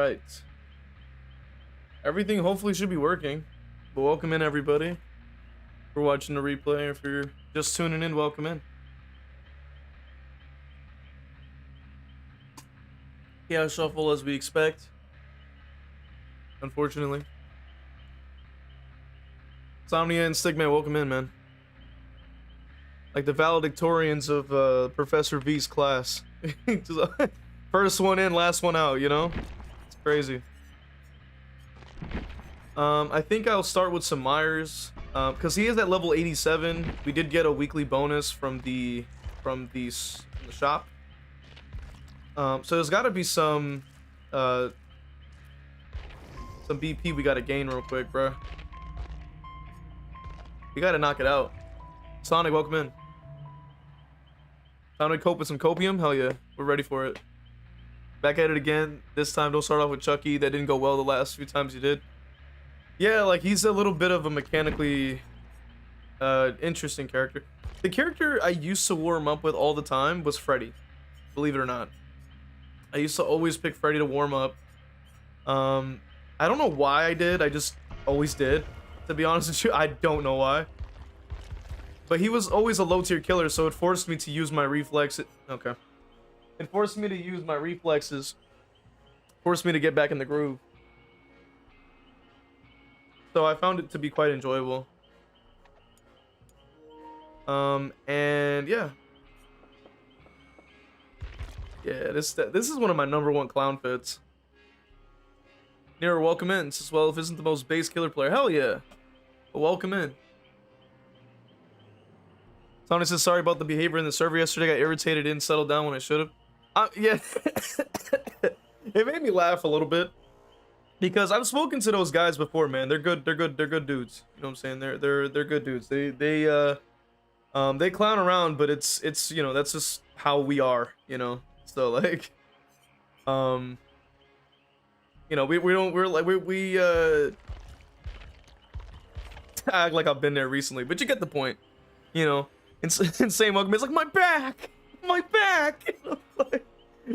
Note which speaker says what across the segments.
Speaker 1: right. Everything hopefully should be working. But welcome in, everybody. For watching the replay, or if you're just tuning in, welcome in. Yeah, shuffle as we expect. Unfortunately. Somnia and Stigman, welcome in, man. Like the valedictorians of Professor V's class. First one in, last one out, you know? It's crazy. I think I'll start with some Myers. Because he is at level 87. We did get a weekly bonus from the shop. So there's got to be some BP we got to gain real quick, bro. We got to knock it out. Sonic, welcome in. Time to cope with some copium? Hell yeah, we're ready for it. Back at it again. This time, don't start off with Chucky. That didn't go well the last few times you did. Yeah, like he's a little bit of a mechanically interesting character. The character I used to warm up with all the time was Freddy, believe it or not. I used to always pick Freddy to warm up. I don't know why I did. I just always did. To be honest with you, I don't know why. But he was always a low tier killer, so it forced me to use my reflexes. Okay. It forced me to use my reflexes. Forced me to get back in the groove. So I found it to be quite enjoyable. And yeah. Yeah, this is one of my #1 clown fits. Nero, welcome in. Says, well, if isn't the most base killer player. Hell yeah. But welcome in. Tony says, sorry about the behavior in the server yesterday. Got irritated, didn't settle down when I should have. Yeah. It made me laugh a little bit. Because I've spoken to those guys before, man. They're good dudes. You know what I'm saying? They're good dudes. They clown around, but it's you know, that's just how we are, you know. So like you know, we act like I've been there recently, but you get the point, you know. Insane welcome. It's like my back. Like,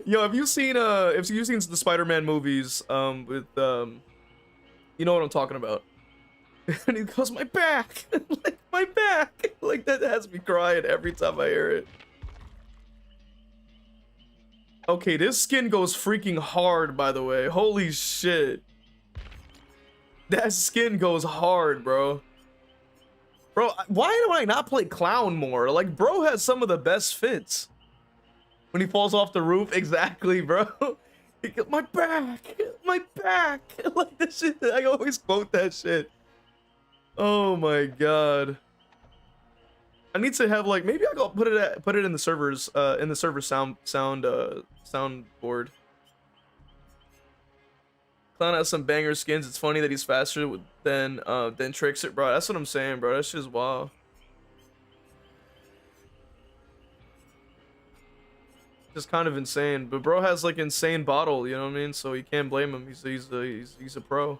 Speaker 1: yo, have you seen the Spider-Man movies with you know what I'm talking about? And he goes, my back. Like my back. Like that has me crying every time I hear it. Okay, this skin goes freaking hard, by the way. Holy shit. That skin goes hard, bro. Bro, why do I not play clown more? Like, bro has some of the best fits. When he falls off the roof, exactly, bro. He goes, my back. Like this shit, I always quote that shit. Oh my god. I need to have like, maybe I'll put it in the servers, in the server soundboard. Clown has some banger skins. It's funny that he's faster than Trixer, bro. That's what I'm saying, bro. That shit's wild. Just kind of insane, but bro has like insane bottle, you know what I mean? So you can't blame him. He's a pro.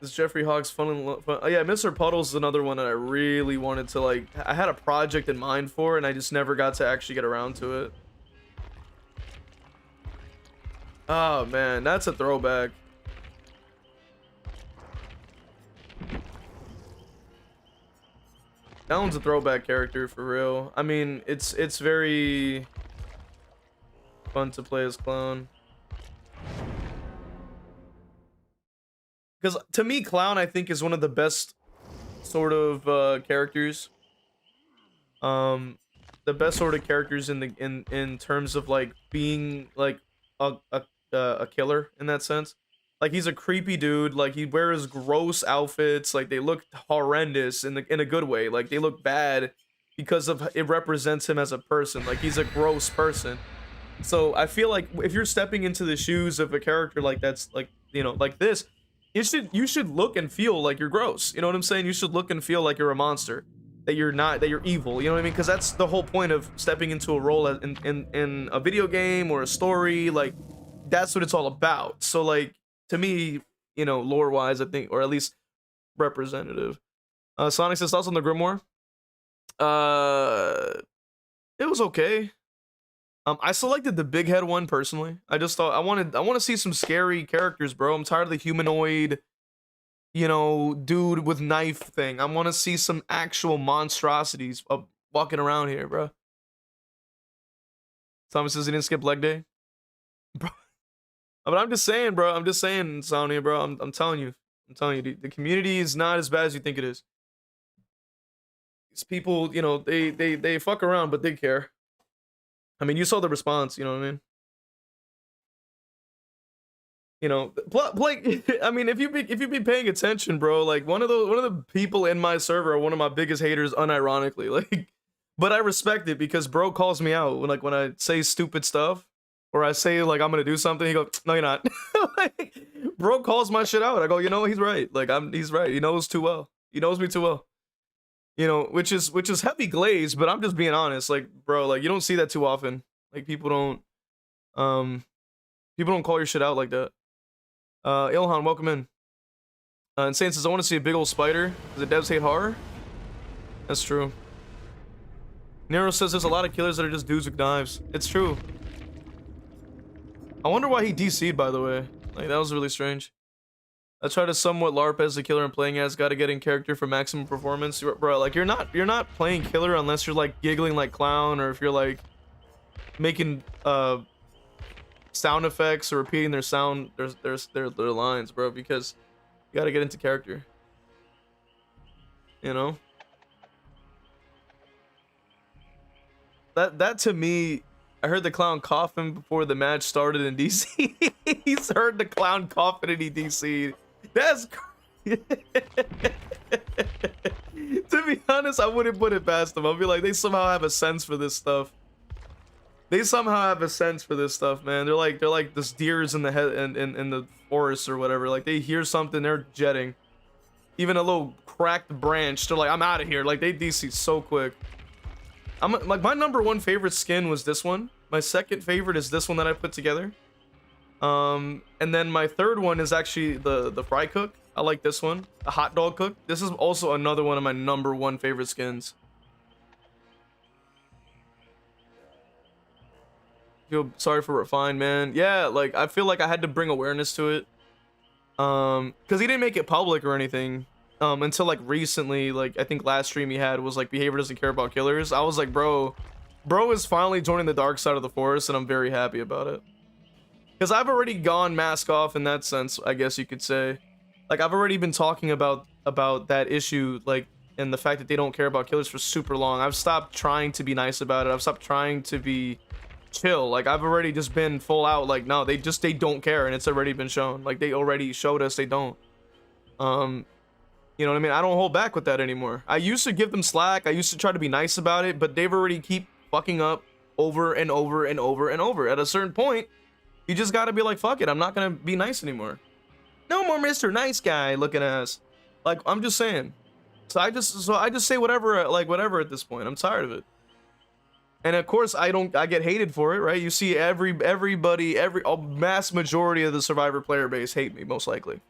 Speaker 1: This Jeffrey Hawks fun. Oh yeah, Mr. Puddle's another one that I really wanted to like. I had a project in mind for, and I just never got to actually get around to it. Oh man, that's a throwback. That one's a throwback character for real. I mean, it's very fun to play as Clown. Because to me, Clown, I think, is one of the best sort of characters. The best sort of characters in terms of like being like a killer in that sense. Like he's a creepy dude. Like he wears gross outfits. Like they look horrendous in a good way. Like they look bad because of it represents him as a person. Like he's a gross person. So I feel like if you're stepping into the shoes of a character like that's like, you know, like this, you should look and feel like you're gross. You know what I'm saying? You should look and feel like you're a monster. That you're not, that you're evil. You know what I mean? Because that's the whole point of stepping into a role in a video game or a story. Like that's what it's all about. So like to me, you know, lore wise, I think, or at least representative. Sonic says thoughts on the Grimoire. It was okay. I selected the big head one personally. I just thought I want to see some scary characters, bro. I'm tired of the humanoid, you know, dude with knife thing. I want to see some actual monstrosities walking around here, bro. Thomas says he didn't skip leg day, bro. But I'm just saying, bro. I'm just saying, Sonya, bro. I'm telling you. I'm telling you, the community is not as bad as you think it is. These people, you know, they fuck around, but they care. I mean, you saw the response. You know what I mean? You know, play. I mean, if you be paying attention, bro, like one of the people in my server are one of my biggest haters, unironically. Like, but I respect it because bro calls me out when I say stupid stuff or I say like I'm gonna do something. He goes, "No, you're not." Like, bro calls my shit out. I go, you know, he's right. Like he's right. He knows too well. He knows me too well. You know, which is heavy glaze, but I'm just being honest. Like, bro, like you don't see that too often. Like um people don't call your shit out like that. Ilhan, welcome in. Insane says, I want to see a big old spider. Does the devs hate horror? That's true. Nero says there's a lot of killers that are just dudes with knives. It's true. I wonder why he DC'd, by the way. Like, that was really strange. I try to somewhat LARP as the killer I'm playing as. Gotta get in character for maximum performance. Bro, like, you're not playing killer unless you're, like, giggling like clown or if you're, like, making, sound effects or repeating their lines, bro, because you gotta get into character, you know. That to me, I heard the clown coughing before the match started in DC. He's heard the clown coughing and he DC. That's to be honest, I wouldn't put it past them. I'll be like, they somehow have a sense for this stuff. They somehow have a sense for this stuff, man. They're like this deers in the head in the forest or whatever. Like they hear something, they're jetting. Even a little cracked branch, they're like, I'm out of here. Like they DC so quick. I'm like my number one favorite skin was this one. My second favorite is this one that I put together. And then my third one is actually the fry cook. I like this one, a hot dog cook. This is also another one of my number one favorite skins. Feel sorry for Refine, man. Yeah, like I feel like I had to bring awareness to it, because he didn't make it public or anything until like recently. Like I think last stream he had was like behavior doesn't care about killers. I was like, bro is finally joining the dark side of the force, and I'm very happy about it, because I've already gone mask off in that sense, I guess you could say. Like I've already been talking about that issue, like, and the fact that they don't care about killers for super long. I've stopped trying to be nice about it. I've stopped trying to be chill. Like I've already just been full out like, no, they don't care, and it's already been shown. Like they already showed us they don't. You know what I mean? I don't hold back with that anymore. I used to give them slack. I used to try to be nice about it, but they've already keep fucking up over and over and over and over. At a certain point, you just gotta be like, fuck it, I'm not gonna be nice anymore. No more Mr. Nice Guy looking ass. Like I'm just saying. So I just say whatever, like whatever at this point. I'm tired of it. And of course, I get hated for it, right? You see everybody, a mass majority of the Survivor player base hate me, most likely.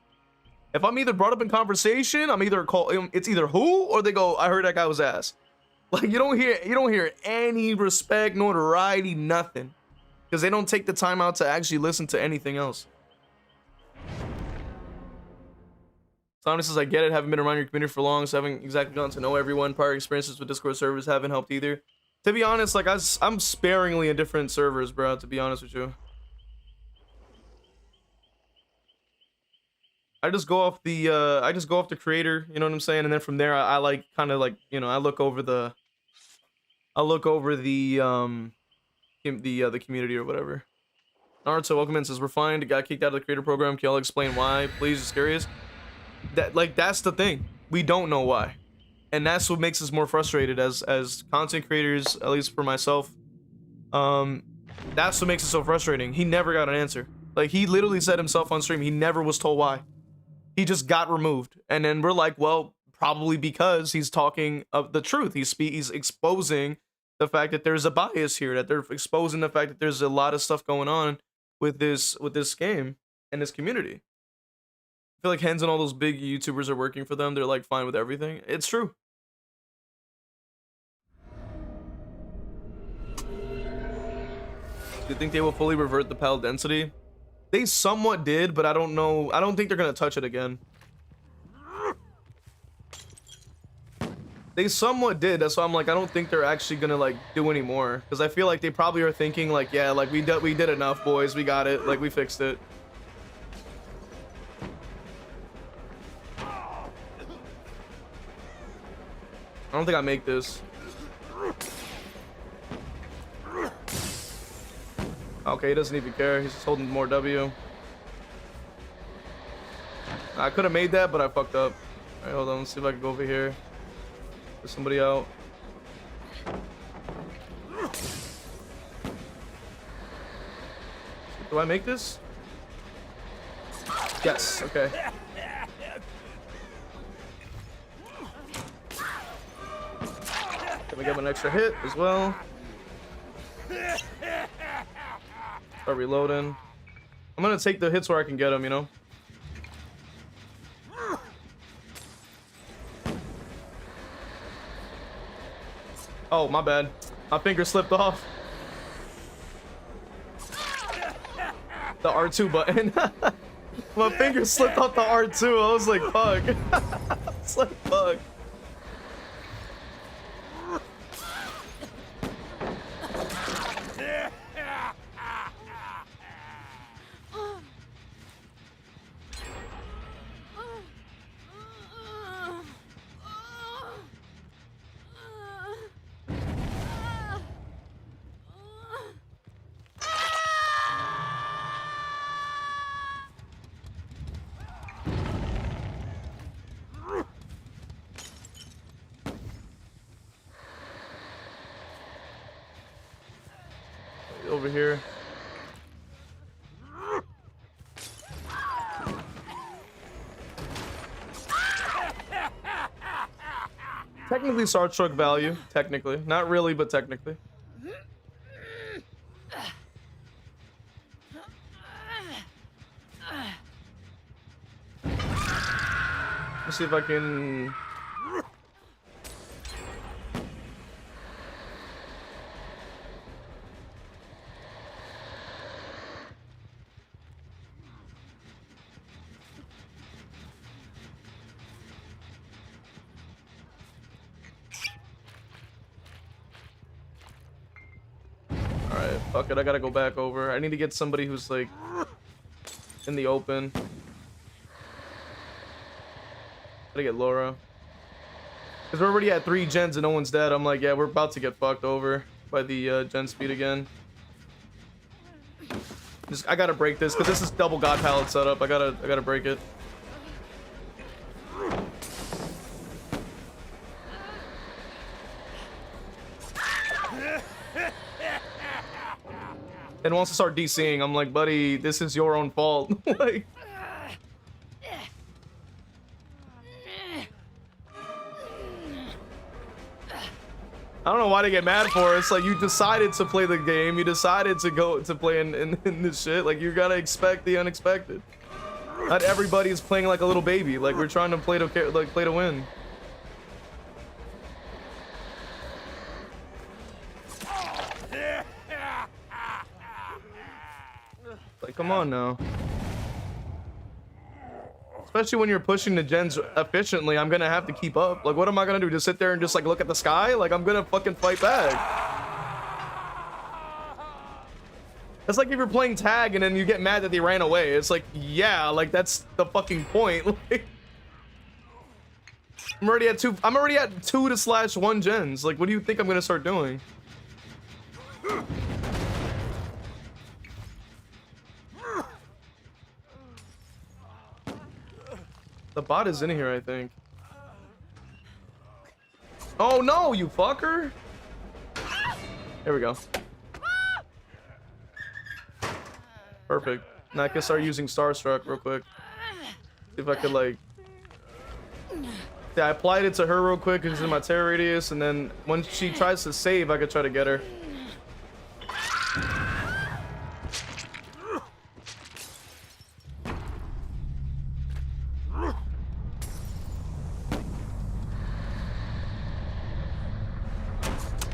Speaker 1: If I'm either brought up in conversation, I'm either called, it's either who, or they go, I heard that guy was ass. Like you don't hear any respect, notoriety, nothing. Because they don't take the time out to actually listen to anything else. Simon says, I get it, haven't been around your community for long, so haven't exactly gotten to know everyone. Prior experiences with Discord servers haven't helped either. To be honest, like I'm sparingly in different servers, bro, to be honest with you. I just go off the creator, you know what I'm saying? And then from there I like kind of like, you know, I look over the community or whatever. Naruto, welcome in, says we're fine. Got kicked out of the creator program. Can y'all explain why? Please, just curious. That's the thing. We don't know why. And that's what makes us more frustrated as content creators, at least for myself. That's what makes it so frustrating. He never got an answer. Like he literally said himself on stream, he never was told why. He just got removed. And then we're like, well, probably because he's talking of the truth. He's exposing the fact that there's a bias here, that they're exposing the fact that there's a lot of stuff going on with this game and this community. I feel like Hens and all those big YouTubers are working for them. They're like fine with everything. It's true. Do you think they will fully revert the pal density? They somewhat did, but I don't know. I don't think they're gonna touch it again. They somewhat did. That's why I'm like, I don't think they're actually gonna like do any more, because I feel like they probably are thinking like, yeah, like we did enough, boys. We got it. Like we fixed it. I don't think I make this. Okay, he doesn't even care. He's just holding more W. I could have made that, but I fucked up. All right, hold on. Let's see if I can go over here. Put somebody out. Do I make this? Yes. Okay. Can we get an extra hit as well? Start reloading. I'm gonna take the hits where I can get them, you know? Oh, my bad. My finger slipped off. The R2 button. My finger slipped off the R2. I was like, fuck. It's like, fuck. Over here. Technically Star Trek value. Technically. Not really, but technically. Let's see if I can... Fuck it, I gotta go back over. I need to get somebody who's like in the open. Gotta get Laura. Because we're already at 3 gens and no one's dead. I'm like, yeah, we're about to get fucked over by the gen speed again. I gotta break this because this is double god pallet setup. I gotta break it. And wants to start DCing. I'm like, buddy, this is your own fault. Like, I don't know why they get mad for it. It's like you decided to play the game. You decided to go to play in this shit. Like, you gotta expect the unexpected. Not everybody is playing like a little baby. Like, we're trying to play to win. Like, come on now. Especially when you're pushing the gens efficiently, I'm gonna have to keep up. Like, what am I gonna do? Just sit there and just like look at the sky? Like, I'm gonna fucking fight back. It's like if you're playing tag and then you get mad that they ran away. It's like, yeah, like that's the fucking point. Like, I'm already at 2 to /1 gens. Like, what do you think I'm gonna start doing? The bot is in here, I think. Oh no, you fucker! There we go. Perfect. Now I can start using Starstruck real quick. See if I could like... Yeah, I applied it to her real quick because it's in my terror radius, and then when she tries to save, I could try to get her.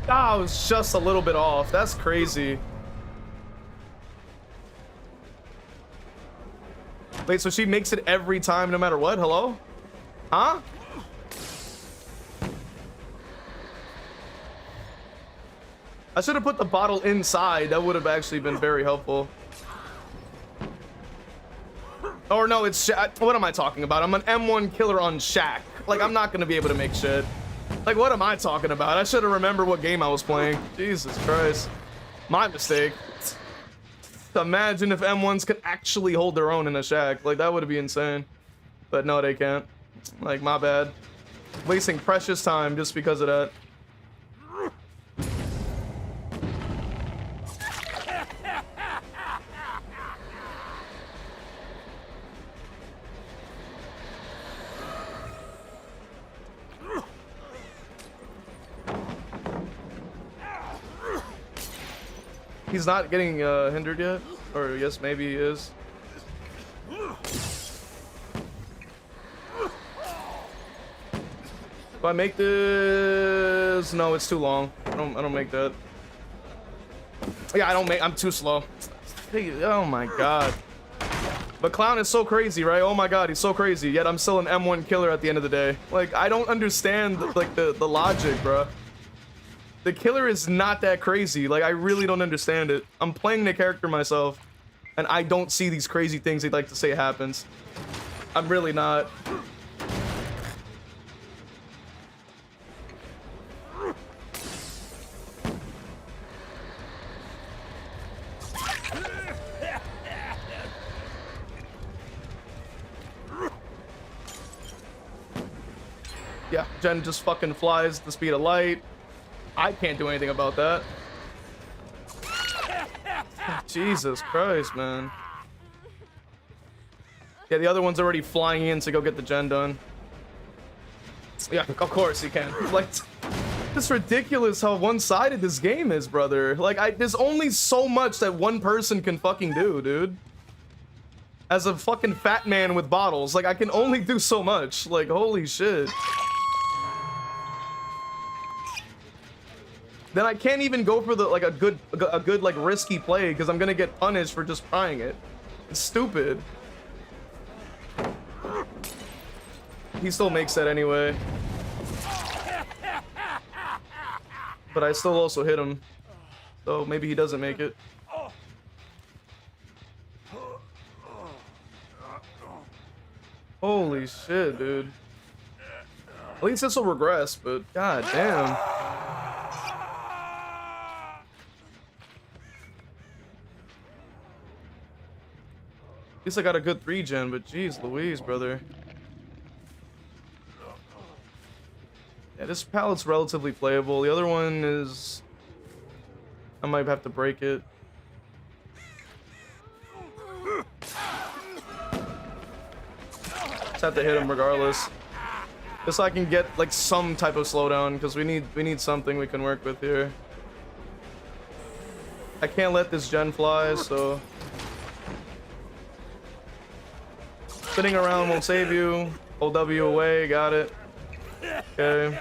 Speaker 1: Ah, I was just a little bit off. That's crazy. Wait, so she makes it every time no matter what? Hello? Huh? I should have put the bottle inside. That would have actually been very helpful. Or no, it's what am I talking about? I'm an M1 killer on Shack. Like, I'm not gonna be able to make shit. Like, what am I talking about? I should have remembered what game I was playing. Jesus Christ. My mistake. Imagine if M1s could actually hold their own in a Shack. Like, that would be insane. But no, they can't. Like, my bad. Wasting precious time just because of that. He's not getting hindered yet, or yes, maybe he is. If I make this, no, it's too long. I don't make that. Yeah, I'm too slow. Oh my god. But Clown is so crazy, right? Oh my god, he's so crazy. Yet I'm still an M1 killer at the end of the day. Like, I don't understand like the logic, bro. The killer is not that crazy. Like, I really don't understand it. I'm playing the character myself, and I don't see these crazy things he'd like to say happens. I'm really not. Yeah, Jen just fucking flies at the speed of light. I can't do anything about that. Jesus Christ, man. Yeah, the other one's already flying in to go get the gen done. Yeah, of course he can. Like, it's ridiculous how one-sided this game is, brother. Like, there's only so much that one person can fucking do, dude. As a fucking fat man with bottles, like, I can only do so much. Like, holy shit. Then I can't even go for the like a good like risky play because I'm gonna get punished for just trying it. It's stupid. He still makes that anyway. But I still also hit him. So maybe he doesn't make it. Holy shit, dude. At least this will regress, but god damn. At least I got a good 3-gen, but geez Louise, brother. Yeah, this palette's relatively playable. The other one is... I might have to break it. Just have to hit him regardless. Just so I can get like some type of slowdown, because we need something we can work with here. I can't let this gen fly, so... Spinning around won't save you. Hold W away, got it. Okay.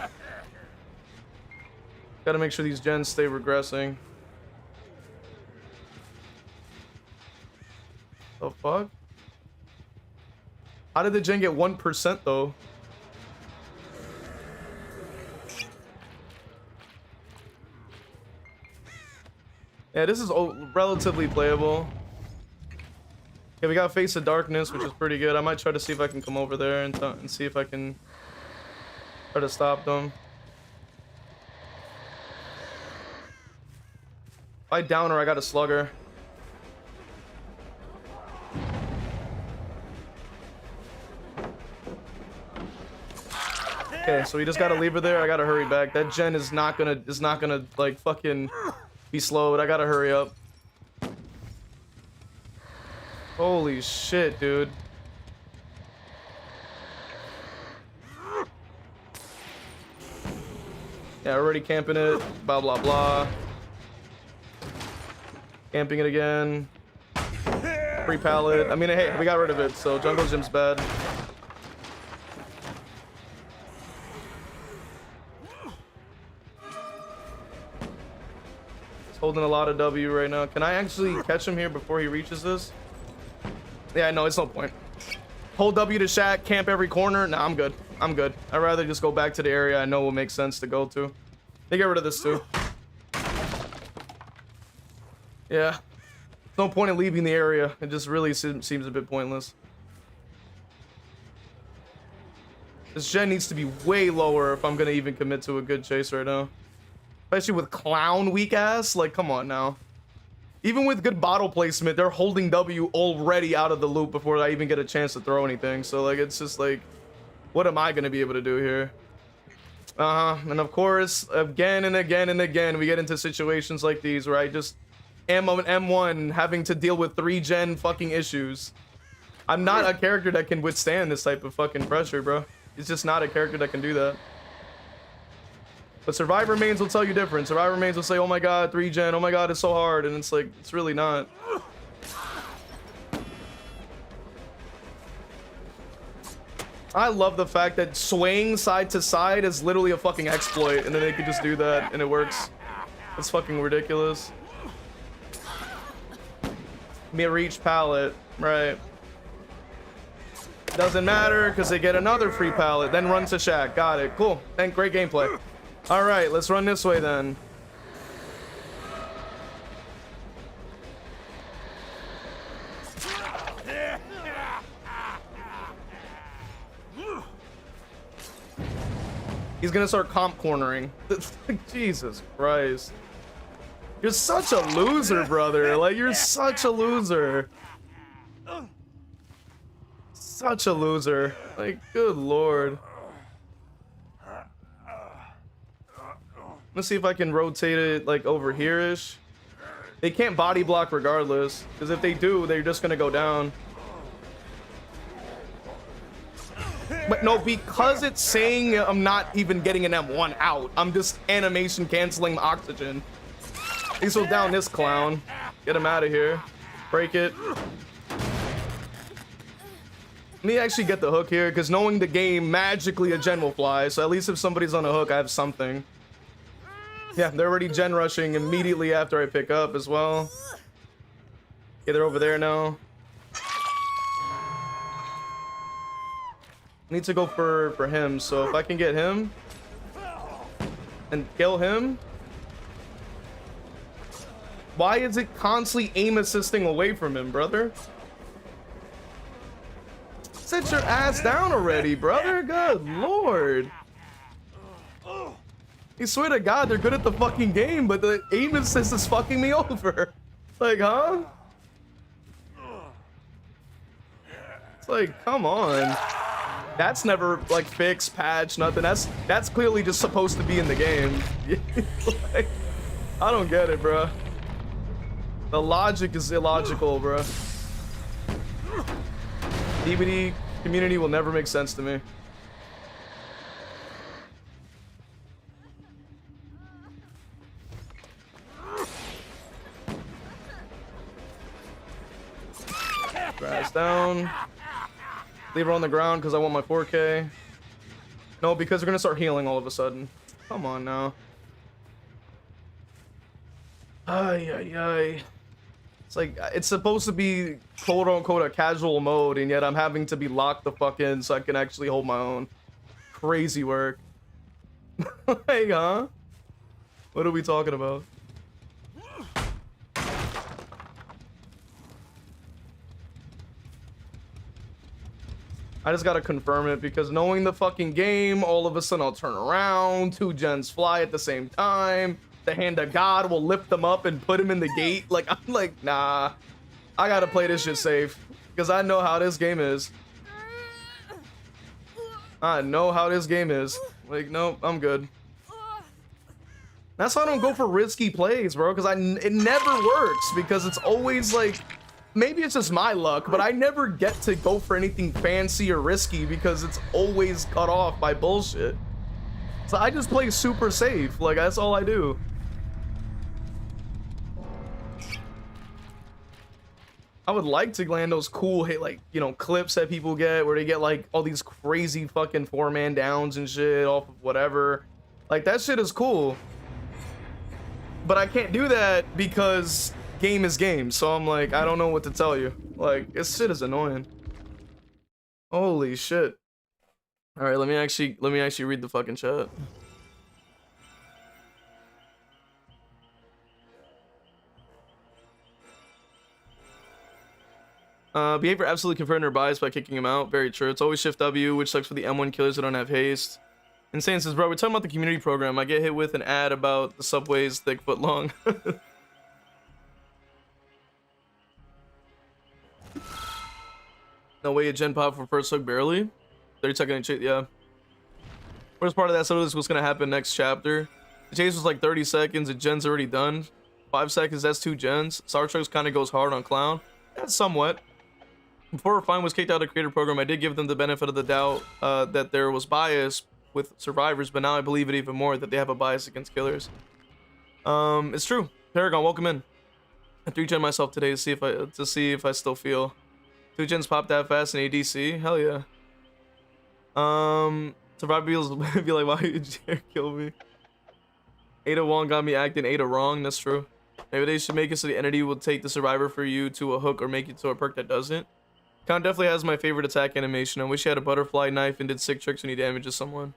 Speaker 1: Gotta make sure these gens stay regressing. The fuck? How did the gen get 1% though? Yeah, this is relatively playable. Okay, we got Face of Darkness, which is pretty good. I might try to see if I can come over there and see if I can try to stop them. If I down her, I got a slugger. Okay, so we just gotta leave her there. I gotta hurry back. That gen is not gonna like fucking be slowed. I gotta hurry up. Holy shit, dude. Yeah, already camping it. Blah, blah, blah. Camping it again. Free pallet. I mean, hey, we got rid of it, so Jungle Gym's bad. He's holding a lot of W right now. Can I actually catch him here before he reaches this? Yeah, no, it's no point. Hold W to shack, camp every corner. Nah, I'm good. I'm good. I'd rather just go back to the area I know will make sense to go to. They get rid of this too. Yeah. No point in leaving the area. It just really seems a bit pointless. This gen needs to be way lower if I'm gonna even commit to a good chase right now. Especially with clown weak ass. Like, come on now. Even with good bottle placement, they're holding W already out of the loop before I even get a chance to throw anything. So, like, it's just like, what am I gonna be able to do here? And of course, again and again and again, we get into situations like these where I just am on M1 having to deal with 3-gen fucking issues. I'm not a character that can withstand this type of fucking pressure, bro. It's just not a character that can do that. But Survivor mains will tell you different. Survivor mains will say, oh my god, 3-gen, oh my god, it's so hard. And it's like, it's really not. I love the fact that swaying side to side is literally a fucking exploit. And then they could just do that and it works. It's fucking ridiculous. Mid-reach pallet, right. Doesn't matter because they get another free pallet, then run to shack. Got it. Cool. And great gameplay. All right, let's run this way then. He's gonna start comp cornering. Jesus Christ. You're such a loser, brother. Like, you're such a loser. Such a loser. Like, good lord. Let's see if I can rotate it like over here-ish. They can't body block regardless, because if they do, they're just gonna go down. But no, because it's saying I'm not even getting an M1 out, I'm just animation canceling the oxygen. He's so down this clown. Get him out of here. Break it. Let me actually get the hook here, because knowing the game, magically a gen will fly. So at least if somebody's on a hook, I have something. Yeah, they're already gen rushing immediately after I pick up as well. Yeah, they're over there now. I need to go for him, so if I can get him and kill him. Why is it constantly aim assisting away from him, brother? Sit your ass down already, brother. Good lord. I swear to God, they're good at the fucking game, but the aim assist is fucking me over. Like, huh? It's like, come on. That's never like fixed, patch, nothing. That's clearly just supposed to be in the game. Like, I don't get it, bro. The logic is illogical, bro. DVD community will never make sense to me. Crash down. Leave her on the ground because I want my 4K. No, because we're gonna start healing all of a sudden. Come on now. Ay, ay, ay. It's like, it's supposed to be quote unquote a casual mode, and yet I'm having to be locked the fuck in so I can actually hold my own. Crazy work. Like, huh? What are we talking about? I just gotta confirm it, because knowing the fucking game, all of a sudden I'll turn around, 2 gens fly at the same time, the hand of God will lift them up and put him in the gate. Like, I'm like, nah, I gotta play this shit safe, because I know how this game is. I know how this game is. Like, nope, I'm good. That's why I don't go for risky plays, bro, because it never works, because it's always like, maybe it's just my luck, but I never get to go for anything fancy or risky because it's always cut off by bullshit. So I just play super safe. Like, that's all I do. I would like to land those cool hit, like, you know, clips that people get where they get like all these crazy fucking 4-man downs and shit off of whatever. Like, that shit is cool. But I can't do that because game is game, so I'm like, I don't know what to tell you. Like, this shit is annoying. Holy shit. All right, let me actually read the fucking chat. Behavior absolutely confirmed her bias by kicking him out. Very true. It's always shift W, which sucks for the M1 killers that don't have haste. Insane says, bro, we're talking about the community program. I get hit with an ad about the subways thick foot long. No way a gen pop for first hook barely. 30-second chase, yeah. First part of that, so this was gonna happen next chapter. The chase was like 30 seconds, and gen's already done. 5 seconds, that's 2 gens. Star Trek kind of goes hard on Clown. That's somewhat. Before Refine was kicked out of the creator program, I did give them the benefit of the doubt that there was bias with survivors, but now I believe it even more that they have a bias against killers. It's true. Paragon, welcome in. I 3-gen myself today to see if I still feel. 2 gens pop that fast in ADC? Hell yeah. Survivor will be like, why you dare kill me? Ada Wong got me acting Ada wrong. That's true. Maybe they should make it so the entity will take the survivor for you to a hook or make it to a perk that doesn't. Count definitely has my favorite attack animation. I wish he had a butterfly knife and did sick tricks when he damages someone.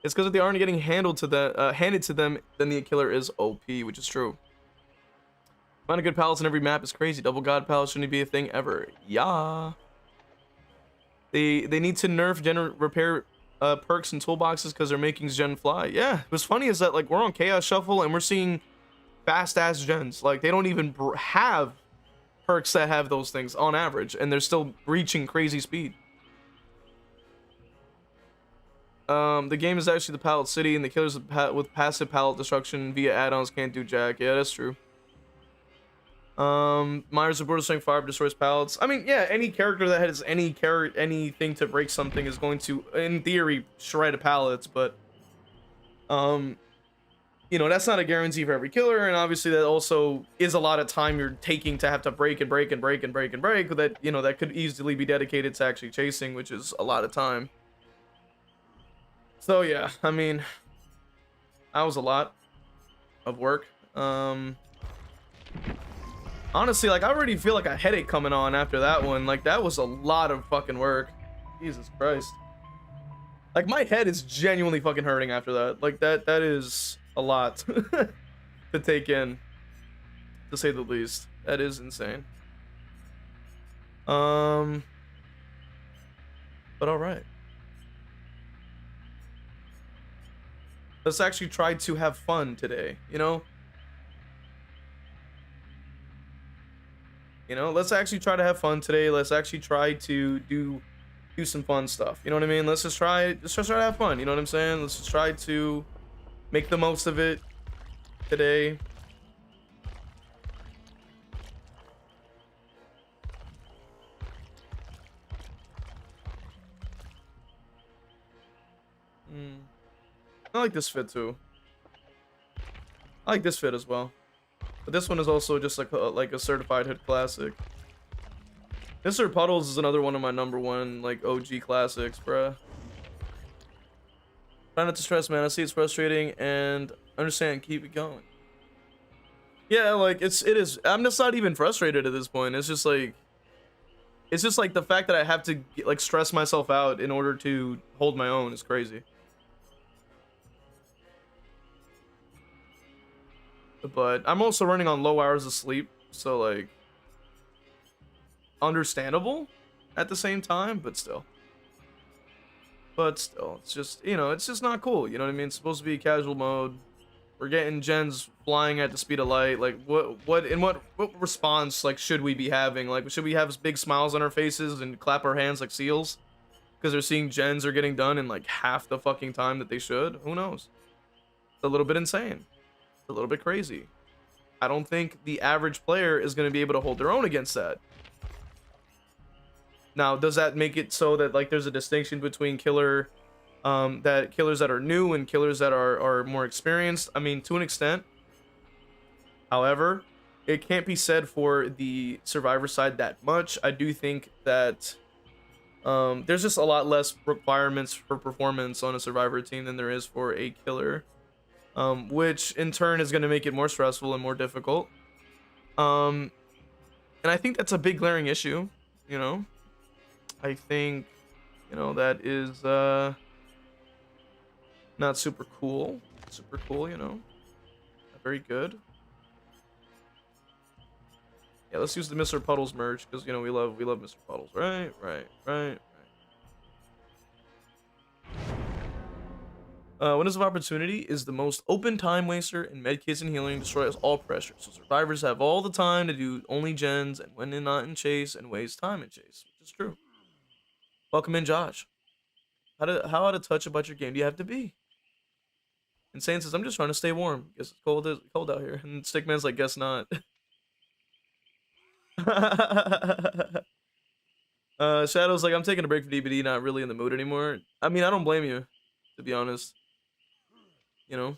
Speaker 1: It's because if they aren't getting handed to them, then the killer is OP, which is true. Find a good palace in every map is crazy. Double god palace shouldn't be a thing ever. Yeah. They need to nerf repair perks and toolboxes because they're making gen fly. Yeah. What's funny is that like we're on Chaos Shuffle and we're seeing fast ass gens. Like they don't even have perks that have those things on average, and they're still reaching crazy speed. The game is actually the pallet city, and the killers with passive pallet destruction via add-ons can't do jack. Yeah, that's true. Myers of Brutal Strength 5 destroys pallets. I mean, yeah, any character that has anything to break something is going to, in theory, shred pallets, but you know, that's not a guarantee for every killer, and obviously that also is a lot of time you're taking to have to break and break and break and break and break that, you know, that could easily be dedicated to actually chasing, which is a lot of time. So yeah, I mean, that was a lot of work. Honestly, like I already feel like a headache coming on after that one. Like that was a lot of fucking work. Jesus Christ. Like my head is genuinely fucking hurting after that. Like that is a lot to take in, to say the least. That is insane. But all right. Let's actually try to have fun today, you know? You know, let's actually try to have fun today. Let's actually try to do some fun stuff. You know what I mean? Let's just try to have fun. You know what I'm saying? Let's just try to make the most of it today. I like this fit too. I like this fit as well. But this one is also just like a certified hit classic. Mr. Puddles is another one of my #1 like OG classics, bruh. Try not to stress, man. I see it's frustrating and understand. Keep it going. Yeah, like it is. I'm just not even frustrated at this point. It's just like the fact that I have to like stress myself out in order to hold my own is crazy. But I'm also running on low hours of sleep, so like understandable at the same time, but still it's just, you know, it's just not cool, you know what I mean? It's supposed to be casual mode. We're getting gens flying at the speed of light. Like what response like should we be having? Like should we have big smiles on our faces and clap our hands like seals because they're seeing gens are getting done in like half the fucking time that they should? Who knows? It's a little bit insane. A little bit crazy. I don't think the average player is going to be able to hold their own against that. Now, does that make it so that like there's a distinction between killers that are new and killers that are more experienced? I mean, to an extent. However, it can't be said for the survivor side that much. I do think that there's just a lot less requirements for performance on a survivor team than there is for a killer. Which in turn is going to make it more stressful and more difficult. And I think that's a big glaring issue, you know. I think, you know, that is not super cool. Super cool, you know. Not very good. Yeah, let's use the Mr. Puddles merch because you know we love Mr. Puddles. Right. Windows of Opportunity is the most open time waster in medkits and healing, destroys all pressure. So survivors have all the time to do only gens and when they're not in chase and waste time in chase, which is true. Welcome in, Josh. How out of touch about your game do you have to be? Insane says I'm just trying to stay warm. Guess it's cold out here. And Stickman's like, guess not. Shadow's like, I'm taking a break from DBD, not really in the mood anymore. I mean, I don't blame you, to be honest. You know,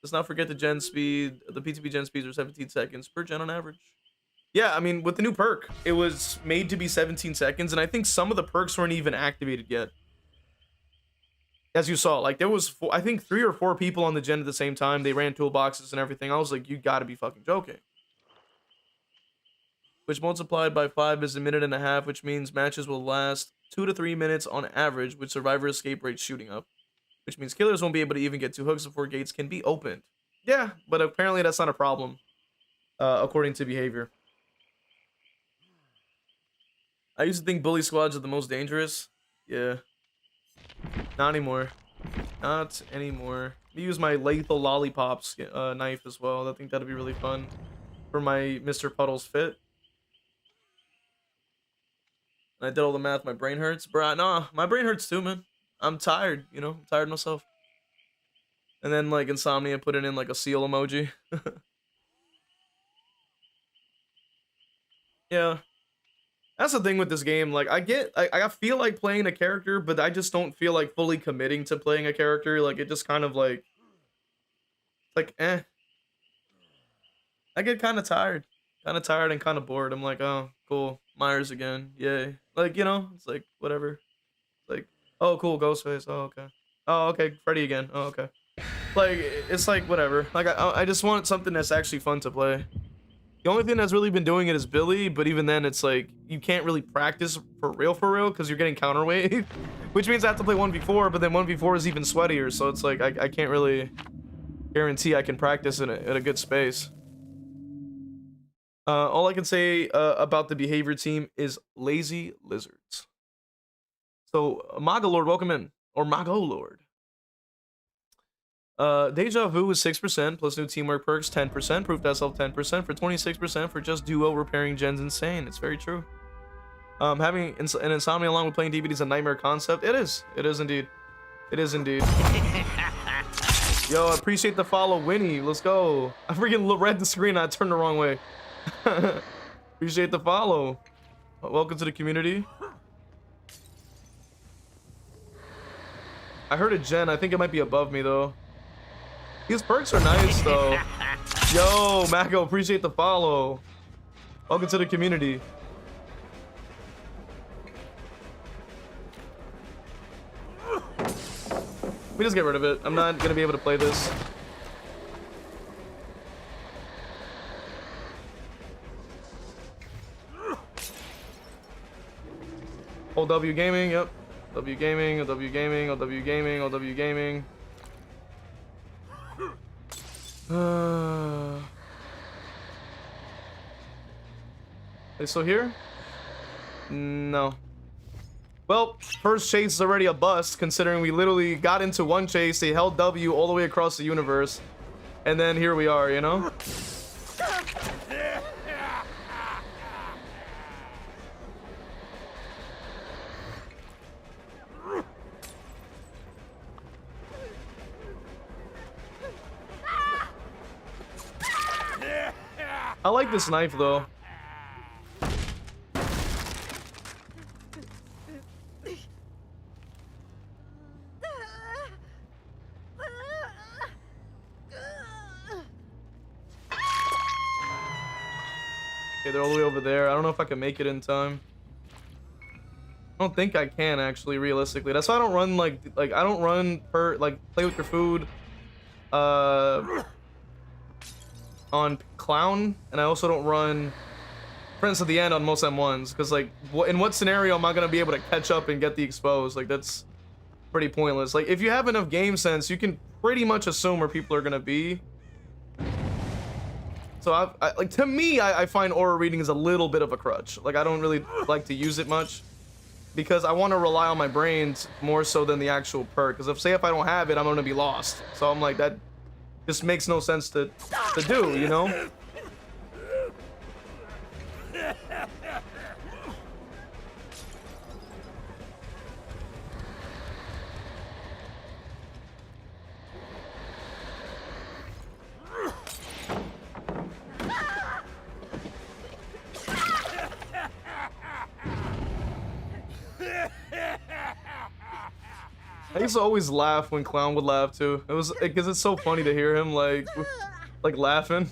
Speaker 1: let's not forget the gen speed. The PTB gen speeds are 17 seconds per gen on average. Yeah, I mean, with the new perk, it was made to be 17 seconds, and I think some of the perks weren't even activated yet. As you saw, like there was, I think 3 or 4 people on the gen at the same time. They ran toolboxes and everything. I was like, you gotta be fucking joking. Which multiplied by 5 is a minute and a half, which means matches will last 2 to 3 minutes on average, with survivor escape rates shooting up. Which means killers won't be able to even get 2 hooks before gates can be opened. Yeah, but apparently that's not a problem, according to behavior. I used to think bully squads are the most dangerous. Yeah. Not anymore. Not anymore. I use my lethal lollipops knife as well. I think that'd be really fun for my Mr. Puddles fit. And I did all the math. My brain hurts, bro. Nah, my brain hurts too, man. I'm tired. You know, I'm tired myself. And then like insomnia, put it in like a seal emoji. Yeah. That's the thing with this game. Like, I feel like playing a character, but I just don't feel like fully committing to playing a character. Like, it just kind of like, eh. I get kind of tired and kind of bored. I'm like, oh, cool, Myers again, yay. Like, you know, it's like whatever. It's like, oh, cool, Ghostface. Oh, okay. Oh, okay, Freddy again. Oh, okay. Like, it's like whatever. Like, I just want something that's actually fun to play. The only thing that's really been doing it is Billy, but even then, it's like you can't really practice for real because you're getting counterweight, which means I have to play 1v4, but then 1v4 is even sweatier, so it's like I can't really guarantee I can practice in a good space. All I can say about the behavior team is lazy lizards. So, Mago Lord, welcome in, or Mago Lord. Deja Vu is 6%, plus new teamwork perks 10%, proof that self 10%, for 26% for just duo repairing gens. Insane. It's very true. Having an insomnia along with playing DBD is a nightmare concept. It is indeed. It is indeed. Yo, I appreciate the follow, Winnie. Let's go. I freaking read the screen. I turned the wrong way. Appreciate the follow. Welcome to the community. I heard a gen. I think it might be above me though. These perks are nice though. Yo, Mako, appreciate the follow. Welcome to the community. We just get rid of it. I'm not gonna be able to play this. Old W Gaming, yep. W Gaming, OW Gaming, OW Gaming, OW Gaming. They still here? No. Well, first chase is already a bust, considering we literally got into one chase, they held W all the way across the universe, and then here we are, you know? I like this knife though. Okay, they're all the way over there. I don't know if I can make it in time. I don't think I can actually, realistically. That's why I don't run like I don't run per play with your food on Clown, and I also don't run Friends to the end on most M1s, because like, in what scenario am I gonna be able to catch up and get the exposed? Like, that's pretty pointless. Like, if you have enough game sense, you can pretty much assume where people are gonna be. So like, to me, I find aura reading is a little bit of a crutch. Like, I don't really like to use it much because I want to rely on my brains more so than the actual perk. Because if I don't have it, I'm gonna be lost. So I'm like, that just makes no sense to do, you know? I used to always laugh when Clown would laugh too. It was because it's so funny to hear him like laughing.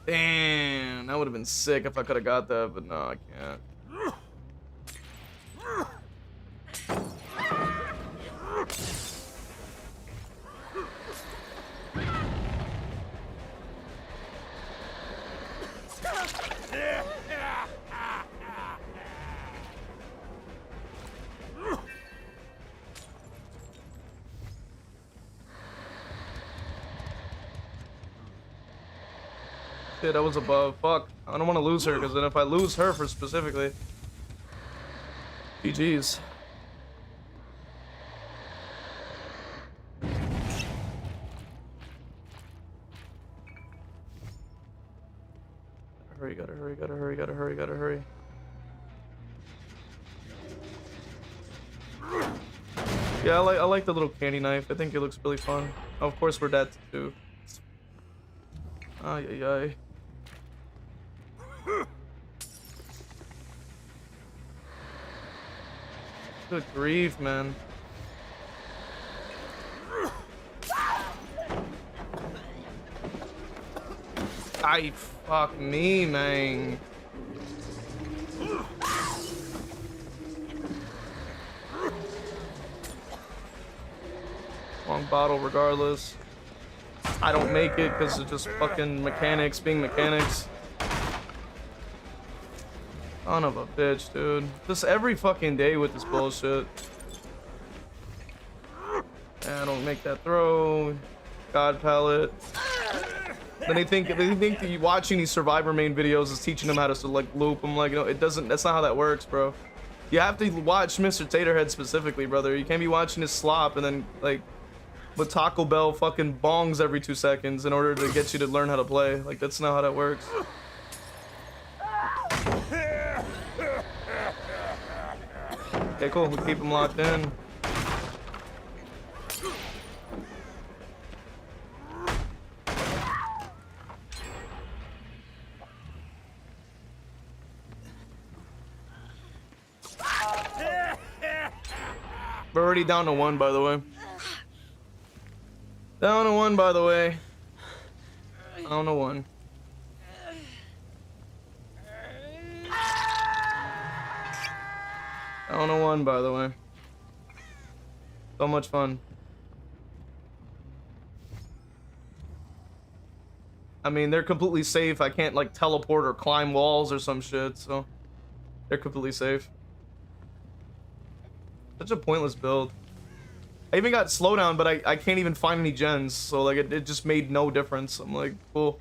Speaker 1: Damn, that would have been sick if I could have got that, but no, I can't. Shit, I was above. Fuck. I don't want to lose her, because then if I lose her for specifically, GG's. Hurry, gotta hurry, gotta hurry, gotta hurry, gotta hurry. Yeah, I like the little candy knife. I think it looks really fun. Oh, of course, we're dead too. Ay, ay, ay. Good grief, man. Ay, fuck me, man. Wrong bottle regardless. I don't make it because of just fucking mechanics being mechanics. Son of a bitch, dude. Just every fucking day with this bullshit. I don't make that throw. God pallet. Then they think that watching these survivor main videos is teaching them how to like loop. I'm like, no, it doesn't. That's not how that works, bro. You have to watch Mr. Taterhead specifically, brother. You can't be watching his slop and then like with Taco Bell fucking bongs every 2 seconds in order to get you to learn how to play. Like, that's not how that works. Okay, cool. We keep him locked in. We're already down to 1, by the way. Down to 1, by the way. Down to 1. Down to 1, by the way. So much fun. I mean, they're completely safe. I can't like teleport or climb walls or some shit, so they're completely safe. Such a pointless build. I even got slowdown, but I can't even find any gens, so like it just made no difference. I'm like, cool.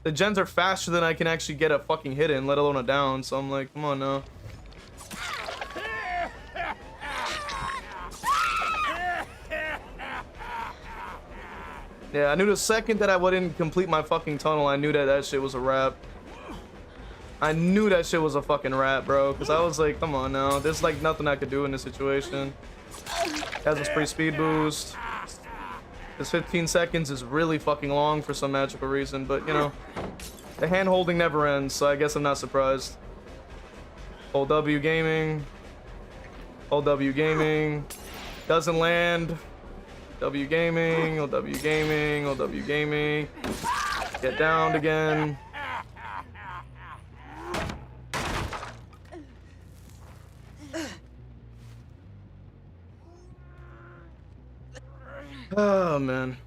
Speaker 1: The gens are faster than I can actually get a fucking hit in, let alone a down, so I'm like, come on now. Yeah, I knew the second that I wouldn't complete my fucking tunnel, I knew that that shit was a wrap. I knew that shit was a fucking wrap, bro, because I was like, come on now. There's like nothing I could do in this situation. Has a free speed boost. This 15 seconds is really fucking long for some magical reason, but you know, the hand holding never ends, so I guess I'm not surprised. Old W gaming. Old W gaming. Doesn't land. W gaming. Old W gaming. Old W gaming. Get downed again. Oh man.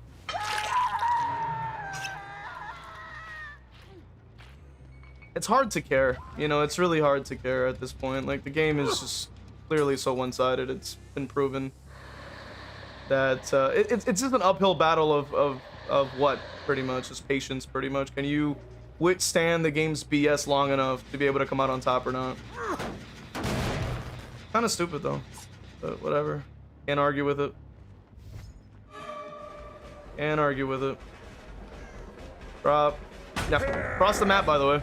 Speaker 1: It's hard to care, you know, it's really hard to care at this point. Like, the game is just clearly so one-sided. It's been proven that it's just an uphill battle of what, pretty much, just patience, pretty much. Can you withstand the game's BS long enough to be able to come out on top or not? Kind of stupid though, but whatever. Can't argue with it. Can't argue with it. Drop. Yeah, cross the map, by the way.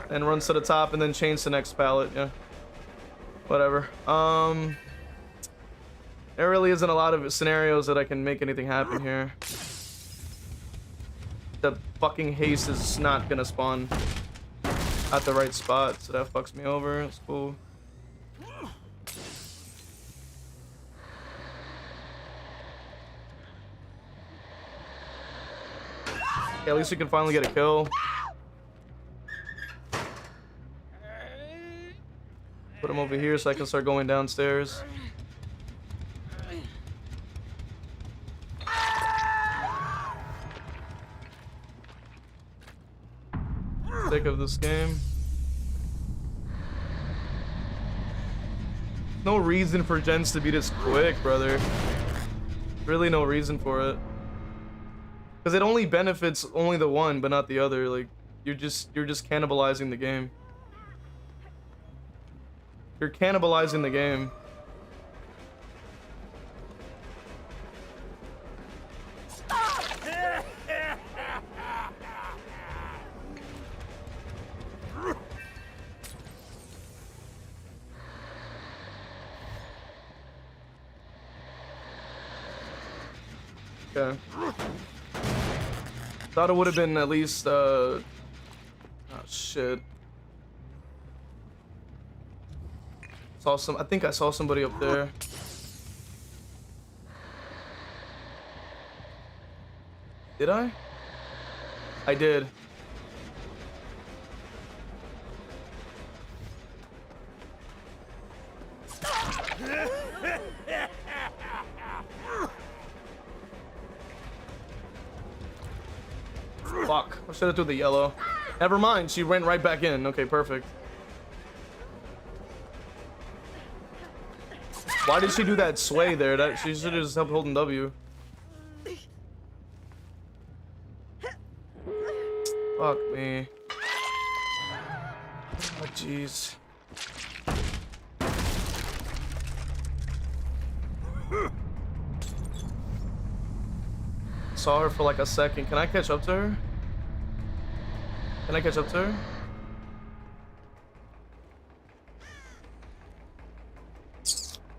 Speaker 1: And runs to the top and then change the next pallet. Yeah. Whatever. There really isn't a lot of scenarios that I can make anything happen here. The fucking haste is not gonna spawn at the right spot, so that fucks me over. It's cool. Yeah, at least we can finally get a kill. Put him over here so I can start going downstairs. Sick of this game. No reason for gens to be this quick, brother. Really no reason for it. Because it only benefits only the one, but not the other. Like, you're just cannibalizing the game. You're cannibalizing the game. Okay. Thought it would have been at least, oh shit. I think I saw somebody up there. Did I? I did. Fuck. I should have threw the yellow. Never mind, she went right back in. Okay, perfect. Why did she do that sway there? That she should have just helped holding W. Fuck me. Oh jeez. Saw her for like a second. Can I catch up to her? Can I catch up to her?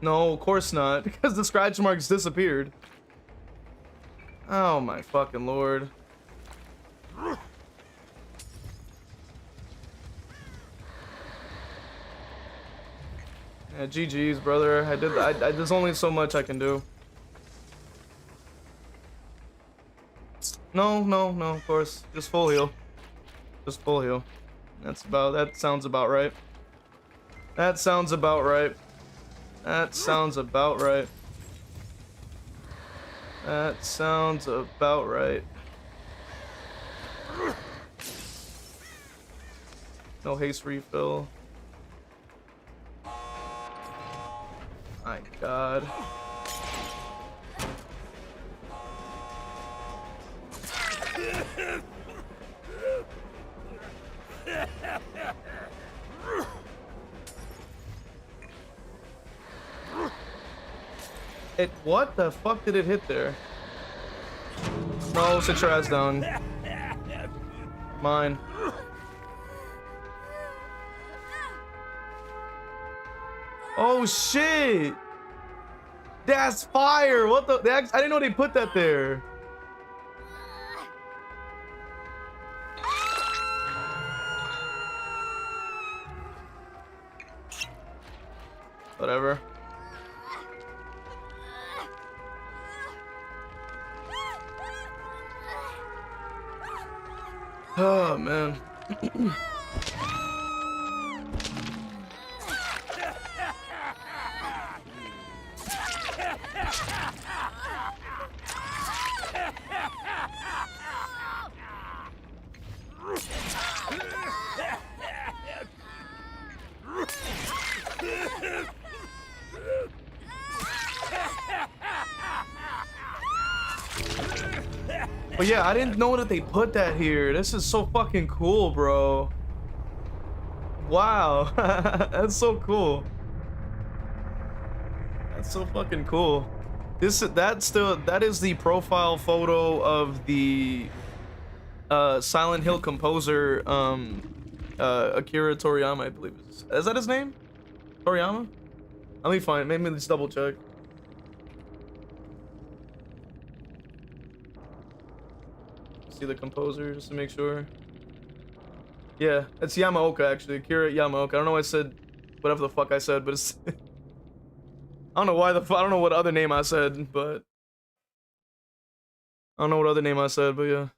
Speaker 1: No, of course not, because the scratch marks disappeared. Oh my fucking lord. Yeah, GG's, brother. There's only so much I can do. No, of course. Just full heal. Just full heal. That sounds about right. That sounds about right. That sounds about right. That sounds about right. No haste refill. My god. What the fuck did it hit there? No, sit your ass down. Mine. Oh shit! That's fire! What the? I didn't know they put that there. Whatever. Oh man. But yeah, I didn't know that they put that here. This is so fucking cool, bro. Wow. That's so cool. That's so fucking cool. That is the profile photo of the Silent Hill composer Akira Toriyama, I believe. Is that his name? Toriyama? Let me find, maybe let's double check. See the composer just to make sure. Yeah, it's Yamaoka actually. Akira Yamaoka. I don't know why I said whatever the fuck I said, but it's I don't know why I don't know what other name I said, but I don't know what other name I said, but yeah.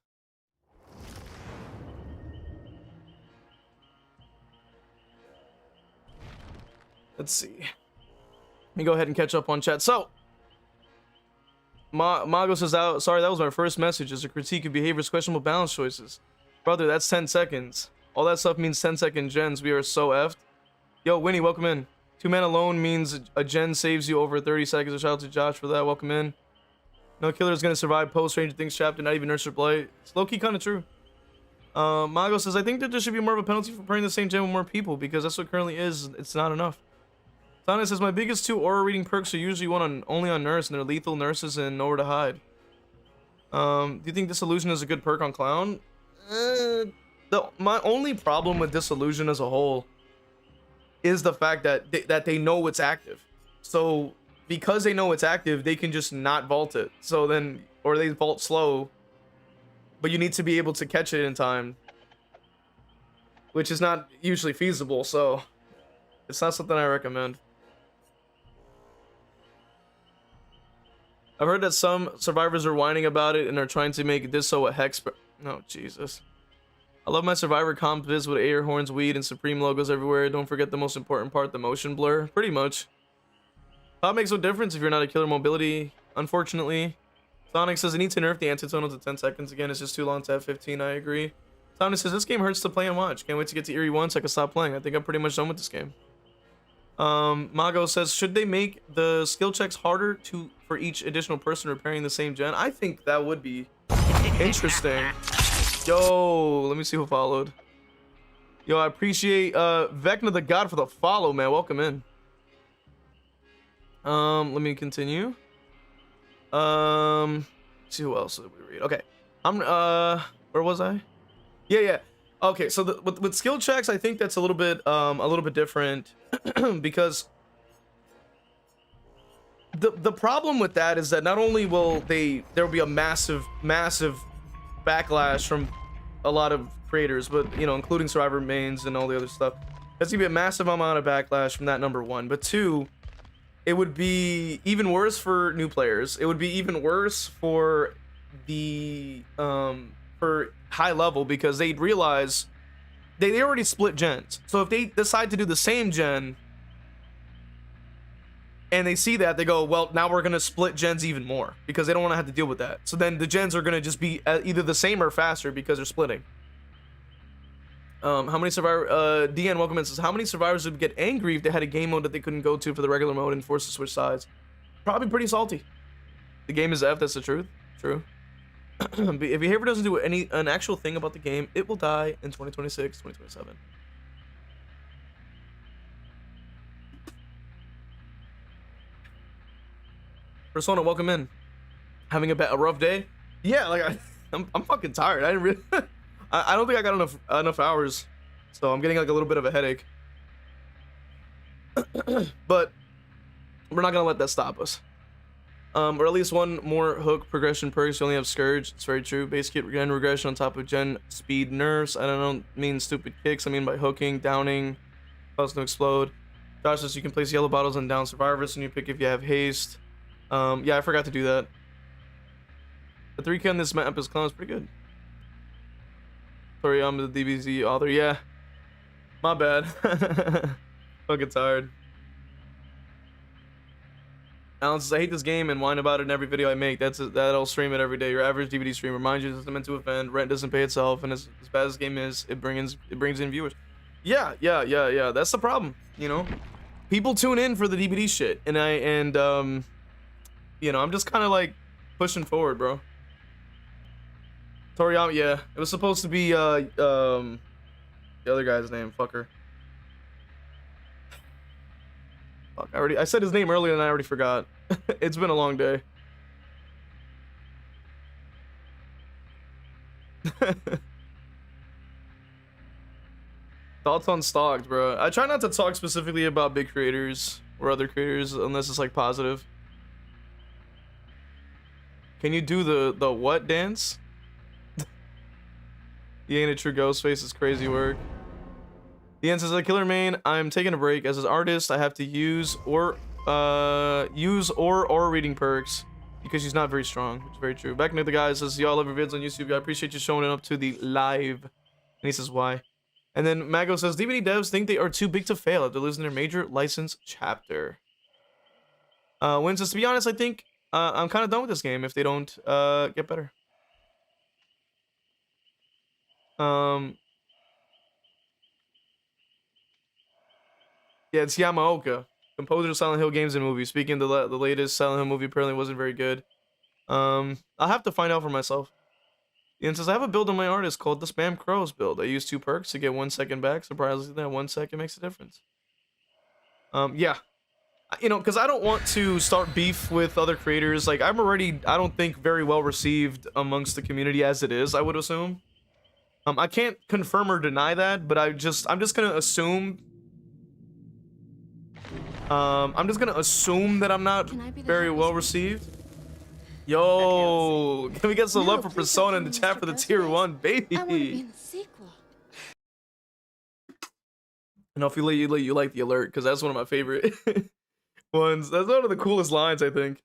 Speaker 1: Let's see. Let me go ahead and catch up on chat. So, Mago says, out. Sorry, that was my first message. As a critique of behavior's questionable balance choices. Brother, that's 10 seconds. All that stuff means 10-second gens. We are so effed. Yo, Winnie, welcome in. 2 men alone means a gen saves you over 30 seconds. A shout out to Josh for that. Welcome in. No killer is going to survive post Stranger Things chapter, not even Nurse or Blight. It's low-key kind of true. Mago says, I think that there should be more of a penalty for playing the same gen with more people because that's what currently is. It's not enough. Tana says, my biggest 2 aura reading perks are usually only on Nurse, and they're lethal, Nurses, and Nowhere to Hide. Do you think Disillusion is a good perk on Clown? My only problem with Disillusion as a whole is the fact that they know it's active. So because they know it's active, they can just not vault it. So then, or they vault slow, but you need to be able to catch it in time, which is not usually feasible. So it's not something I recommend. I've heard that some survivors are whining about it and are trying to make this so a hex. No, Jesus. I love my survivor comp viz with air horns, weed, and Supreme logos everywhere. Don't forget the most important part, the motion blur. Pretty much. That makes no difference if you're not a killer mobility, unfortunately. Sonic says, I need to nerf the antitonal to 10 seconds again. It's just too long to have 15, I agree. Sonic says, this game hurts to play and watch. Can't wait to get to Eerie 1 so I can stop playing. I think I'm pretty much done with this game. Mago says, should they make the skill checks harder for each additional person repairing the same gen? I think that would be interesting. Yo, let me see who followed. Yo, I appreciate Vecna the God for the follow, man. Welcome in. Let me continue. Let's see who else did we read. Okay. Where was I? Yeah. Okay, so with skill checks, I think that's a little bit different because the problem with that is that not only will there will be a massive backlash from a lot of creators, but you know, including survivor mains and all the other stuff. There's gonna be a massive amount of backlash from that, number one. But two, it would be even worse for new players. It would be even worse for the for high level, because they'd realize they already split gens. So if they decide to do the same gen and they see that, they go, well, now we're gonna split gens even more, because they don't want to have to deal with that. So then the gens are gonna just be either the same or faster because they're splitting. How many survivors? DN welcome in says, how many survivors would get angry if they had a game mode that they couldn't go to for the regular mode and forced to switch sides? Probably pretty salty. The game is F, that's the truth. True. If behavior doesn't do an actual thing about the game, it will die in 2026, 2027. Persona, welcome in. Having a rough day? Yeah, like I'm fucking tired. I didn't really I don't think I got enough hours, so I'm getting like a little bit of a headache. But we're not gonna let that stop us. Or at least one more hook progression perks. You only have Scourge. It's very true. Base kit gen regression on top of gen speed nerfs. I don't mean stupid kicks. I mean by hooking, downing, cause to explode. Josh says you can place yellow bottles on down survivors and you pick if you have haste. Yeah, I forgot to do that. The 3K on this map is clown is pretty good. Sorry, I'm the DBZ author. Yeah, my bad. Fucking tired. Alan says, I hate this game and whine about it in every video I make. That'll stream it every day. Your average DVD streamer. Mind you, it's meant to offend. Rent doesn't pay itself, and as bad as the game is, it brings in viewers. Yeah. That's the problem, you know? People tune in for the DVD shit, and you know, I'm just kind of like pushing forward, bro. Toriyama, yeah. It was supposed to be the other guy's name, fucker. Fuck, I said his name earlier and I already forgot. It's been a long day. Thoughts on stocks, bro? I try not to talk specifically about big creators or other creators unless it's like positive. Can you do the what dance? He ain't a true Ghostface. It's crazy work. The answer is a killer main. I'm taking a break as an artist. I have to use or reading perks because she's not very strong. It's very true. Back into the guy says, y'all love your vids on YouTube. I appreciate you showing up to the live. And he says why. And then Mago says DVD devs think they are too big to fail after losing their major license chapter. Win says, to be honest, I think I'm kind of done with this game if they don't get better. Yeah, it's Yamaoka, composer of Silent Hill games and movies. Speaking of the latest Silent Hill movie, apparently wasn't very good. I'll have to find out for myself. Ian says, I have a build on my artist called the Spam Crows build. I use 2 perks to get 1 second back. Surprisingly, that 1 second makes a difference. Yeah. You know, because I don't want to start beef with other creators. Like, I'm already, I don't think, very well received amongst the community as it is, I would assume. I can't confirm or deny that, but I'm just gonna assume. I'm just gonna assume that I'm not very well received. Yo, can we get some love for Persona in the chat for the tier 1, baby?
Speaker 2: I want to be in the sequel.
Speaker 1: And if you like the alert, because that's one of my favorite ones. That's one of the coolest lines, I think.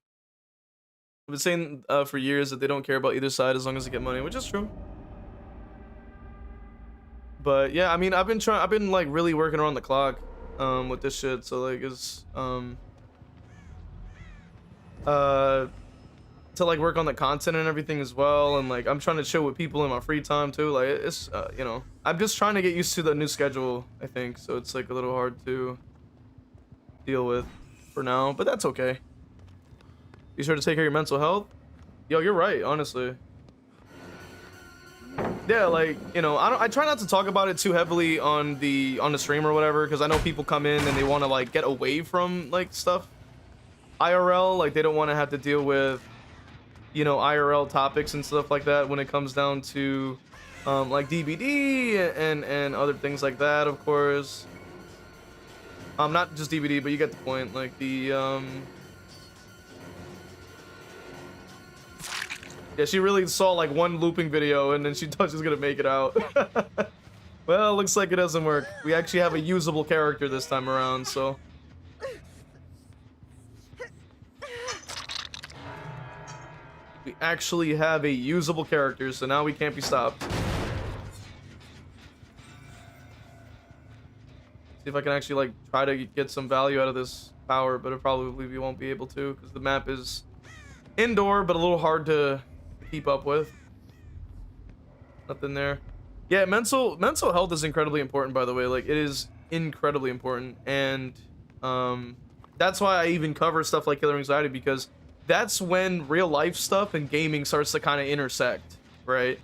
Speaker 1: I've been saying for years that they don't care about either side as long as they get money, which is true. But yeah, I mean, I've been like really working around the clock with this shit, so like it's to like work on the content and everything as well, and like I'm trying to chill with people in my free time too. Like it's you know, I'm just trying to get used to the new schedule, I think, so it's like a little hard to deal with for now, but that's okay. Be sure to take care of your mental health. Yo, you're right, honestly. Yeah, like, you know, I try not to talk about it too heavily on the stream or whatever, because I know people come in and they want to like get away from like stuff IRL, like they don't want to have to deal with, you know, IRL topics and stuff like that when it comes down to like DVD and other things like that, of course. Not just DVD, but you get the point. Like the yeah, she really saw like one looping video and then she thought she was gonna make it out. Well, looks like it doesn't work. We actually have a usable character this time around, so. We actually have a usable character, so now we can't be stopped. See if I can actually like try to get some value out of this power, but it probably we won't be able to because the map is indoor, but a little hard to keep up with. Nothing there. Yeah, mental health is incredibly important, by the way. Like, it is incredibly important, and that's why I even cover stuff like killer anxiety, because that's when real life stuff and gaming starts to kind of intersect, right?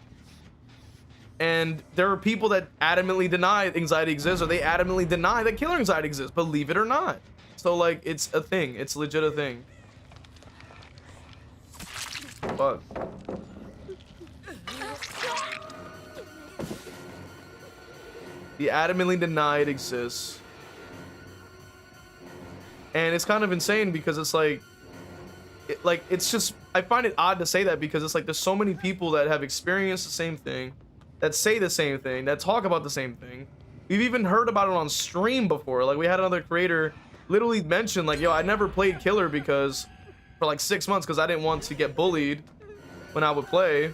Speaker 1: And there are people that adamantly deny anxiety exists, or they adamantly deny that killer anxiety exists, believe it or not. So like, it's a thing. It's legit a thing. Fuck. The adamantly deny it exists. And it's kind of insane because it's like, it's just, I find it odd to say that because it's like there's so many people that have experienced the same thing, that say the same thing, that talk about the same thing. We've even heard about it on stream before. Like, we had another creator literally mention like, yo, I never played killer because for like 6 months because I didn't want to get bullied when I would play.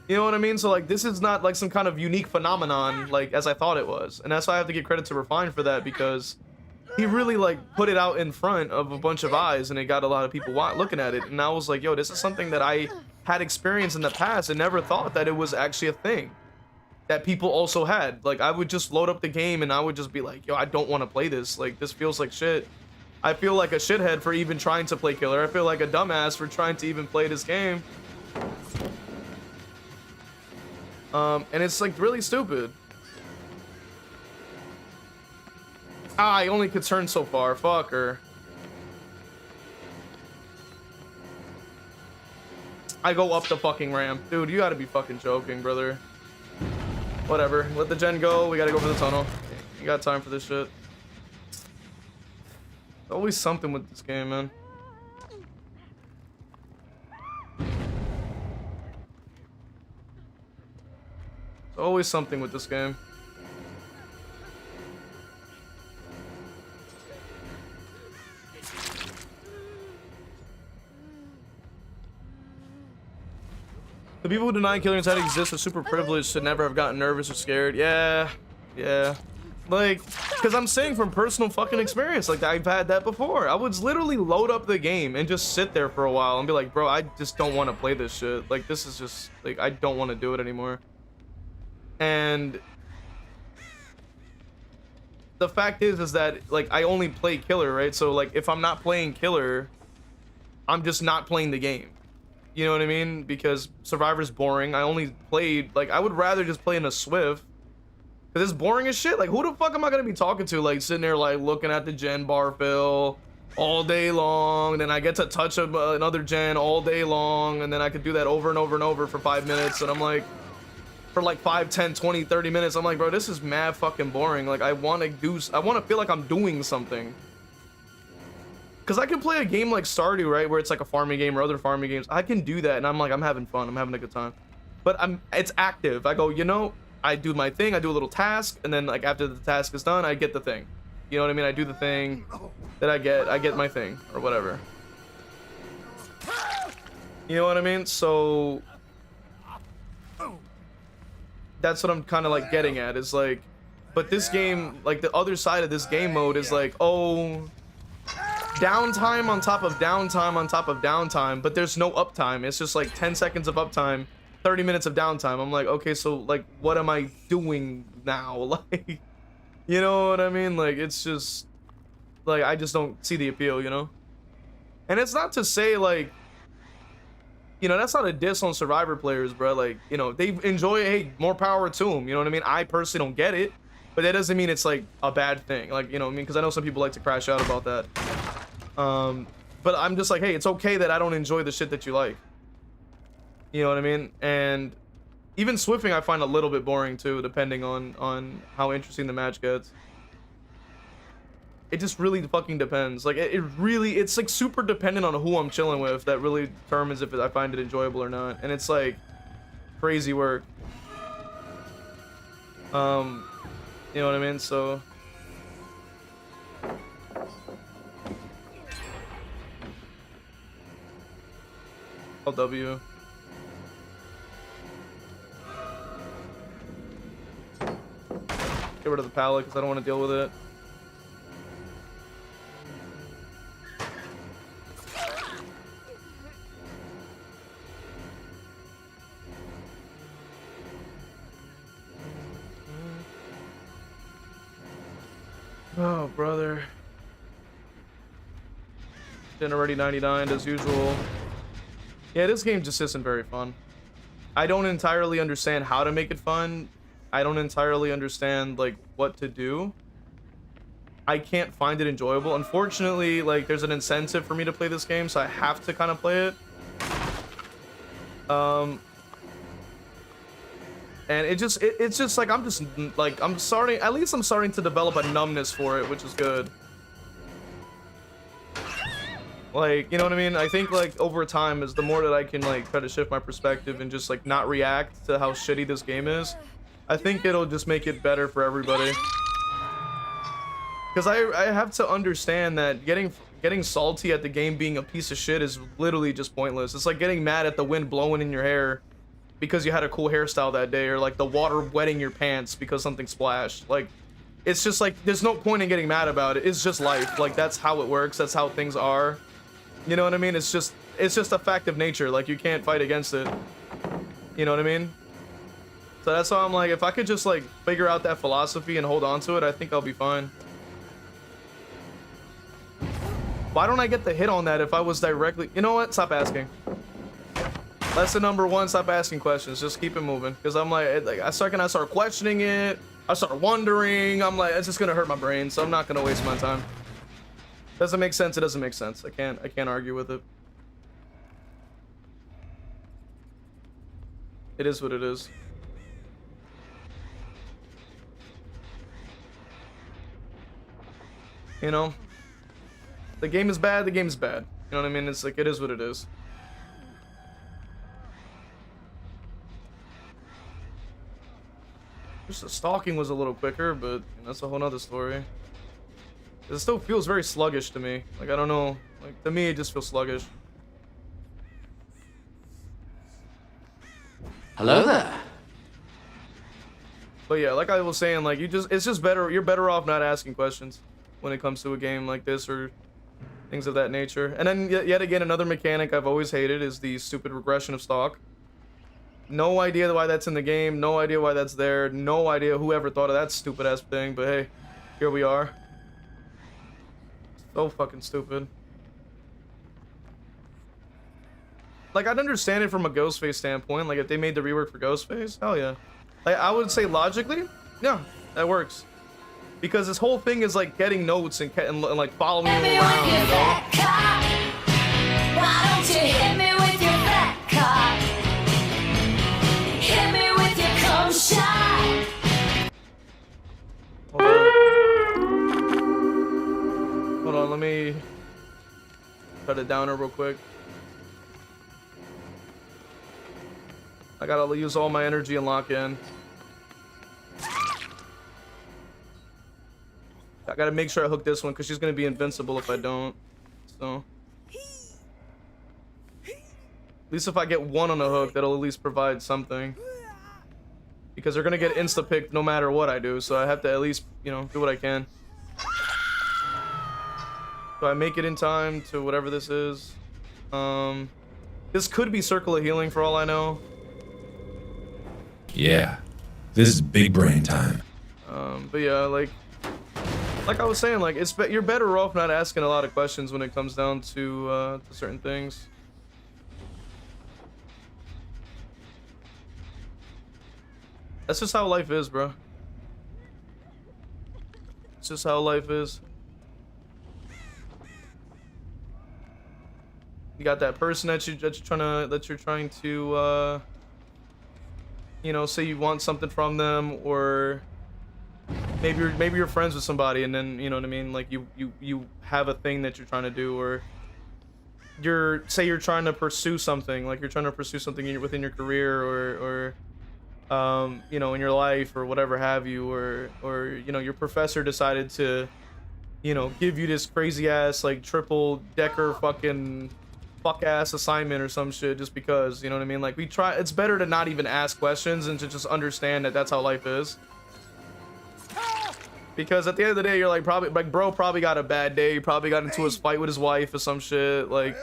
Speaker 1: You You know what I mean? So like this is not like some kind of unique phenomenon like as I thought it was. And that's why I have to give credit to Refine for that, because he really like put it out in front of a bunch of eyes and it got a lot of people looking at it. And I was like, yo, this is something that I had experienced in the past and never thought that it was actually a thing that people also had. Like I would just load up the game and I would just be like, yo, I don't want to play this. Like this feels like shit. I feel like a shithead for even trying to play Killer. I feel like a dumbass for trying to even play this game. And it's like really stupid. Ah, I only could turn so far. Fucker. I go up the fucking ramp. Dude, you gotta be fucking joking, brother. Whatever. Let the gen go. We gotta go for the tunnel. You got time for this shit. There's always something with this game, man. There's always something with this game. The people who deny killing inside exist are super privileged, should never have gotten nervous or scared. Yeah. Like, because I'm saying from personal fucking experience, like I've had that before. I would literally load up the game and just sit there for a while and be like, bro, I just don't want to play this shit. Like, this is just, like, I don't want to do it anymore. And the fact is that, like, I only play Killer, right? So, like, if I'm not playing Killer, I'm just not playing the game. You know what I mean? Because Survivor's boring. I only played, like, I would rather just play in a Swift. Because it's boring as shit. Like, who the fuck am I going to be talking to? Like, sitting there, like, looking at the gen bar fill all day long. Then I get to touch another gen all day long. And then I could do that over and over and over for 5 minutes. And I'm like, for like 5, 10, 20, 30 minutes. I'm like, bro, this is mad fucking boring. Like, I want to feel like I'm doing something. Because I can play a game like Stardew, right, where it's like a farming game or other farming games. I can do that, and I'm like, I'm having fun. I'm having a good time. But it's active. I go, you know, I do my thing. I do a little task, and then like after the task is done, I get the thing. You know what I mean? I do the thing that I get my thing or whatever. You know what I mean? So that's what I'm kind of like getting at. Is like, but this game, like the other side of this game mode is like, oh, downtime on top of downtime on top of downtime, but there's no uptime. It's just like 10 seconds of uptime, 30 minutes of downtime. I'm like, okay, so like what am I doing now? Like, you know what I mean? Like, it's just like, I just don't see the appeal, you know? And it's not to say like, you know, that's not a diss on Survivor players, bro. Like, you know, they enjoy, hey, more power to them, you know what I mean? I personally don't get it, but that doesn't mean it's like a bad thing. Like, you know what I mean? Because I know some people like to crash out about that. But I'm just like, hey, it's okay that I don't enjoy the shit that you like. You know what I mean? And even Swifting I find a little bit boring too, depending on how interesting the match gets. It just really fucking depends. Like, it's like super dependent on who I'm chilling with that really determines if I find it enjoyable or not. And it's like crazy work. You know what I mean? So LW. Get rid of the pallet because I don't want to deal with it. Oh, brother. Been already 99 as usual. Yeah, this game just isn't very fun. I don't entirely understand how to make it fun. I don't entirely understand like what to do. I can't find it enjoyable. Unfortunately, like there's an incentive for me to play this game, so I have to kind of play it. And it's just like I'm starting, at least I'm starting to develop a numbness for it, which is good. Like, you know what I mean? I think like over time, is the more that I can like try to shift my perspective and just like not react to how shitty this game is, I think it'll just make it better for everybody. Because I have to understand that getting salty at the game being a piece of shit is literally just pointless. It's like getting mad at the wind blowing in your hair because you had a cool hairstyle that day, or like the water wetting your pants because something splashed. Like, it's just like, there's no point in getting mad about it. It's just life. Like, that's how it works. That's how things are. You know what I mean? It's just a fact of nature. Like, you can't fight against it. You know what I mean? So that's why I'm like, if I could just like figure out that philosophy and hold on to it, I think I'll be fine. Why don't I get the hit on that if I was directly... You know what? Stop asking. Lesson number 1, stop asking questions. Just keep it moving. Because I'm like, I start questioning it. I start wondering. I'm like, it's just going to hurt my brain. So I'm not going to waste my time. Doesn't make sense. It doesn't make sense. I can't argue with it. It is what it is. You know? The game is bad, the game's bad. You know what I mean? It's like, it is what it is. Just the stalking was a little quicker, but that's a whole nother story. It still feels very sluggish to me. Like, I don't know. Like, to me, it just feels sluggish.
Speaker 2: Hello there.
Speaker 1: But yeah, like I was saying, like, it's just better, you're better off not asking questions when it comes to a game like this or things of that nature. And then yet again, another mechanic I've always hated is the stupid regression of stock. No idea why that's in the game, no idea why that's there, no idea whoever thought of that stupid ass thing, but hey, here we are. So fucking stupid. Like, I'd understand it from a Ghostface standpoint, like if they made the rework for Ghostface, hell yeah. Like, I would say logically, yeah, that works. Because this whole thing is like getting notes and like following you around, you know?
Speaker 3: Why don't you hit me with your fat cock? Hit me with your cum shot.
Speaker 1: Hold on, let me cut it down real quick. I gotta use all my energy and lock in. I gotta make sure I hook this one because she's gonna be invincible if I don't. So at least if I get one on the hook, that'll at least provide something. Because they're gonna get insta-picked no matter what I do, so I have to at least, you know, do what I can. So I make it in time to whatever this is. This could be Circle of Healing for all I know.
Speaker 4: Yeah, this is big brain time.
Speaker 1: But yeah, like I was saying, like, you're better off not asking a lot of questions when it comes down to certain things. That's just how life is, bro. It's just how life is. You got that person that you're trying to you know, say you want something from them, or maybe you're friends with somebody, and then, you know what I mean, like you have a thing that you're trying to do, or say you're trying to pursue something, like you're trying to pursue something within your career, or you know, in your life, or whatever have you, or you know, your professor decided to, you know, give you this crazy ass like triple decker fucking fuck ass assignment or some shit just because, you know what I mean? Like, it's better to not even ask questions and to just understand that that's how life is. Because at the end of the day, you're like, bro probably got a bad day, he probably got into his fight with his wife or some shit, like,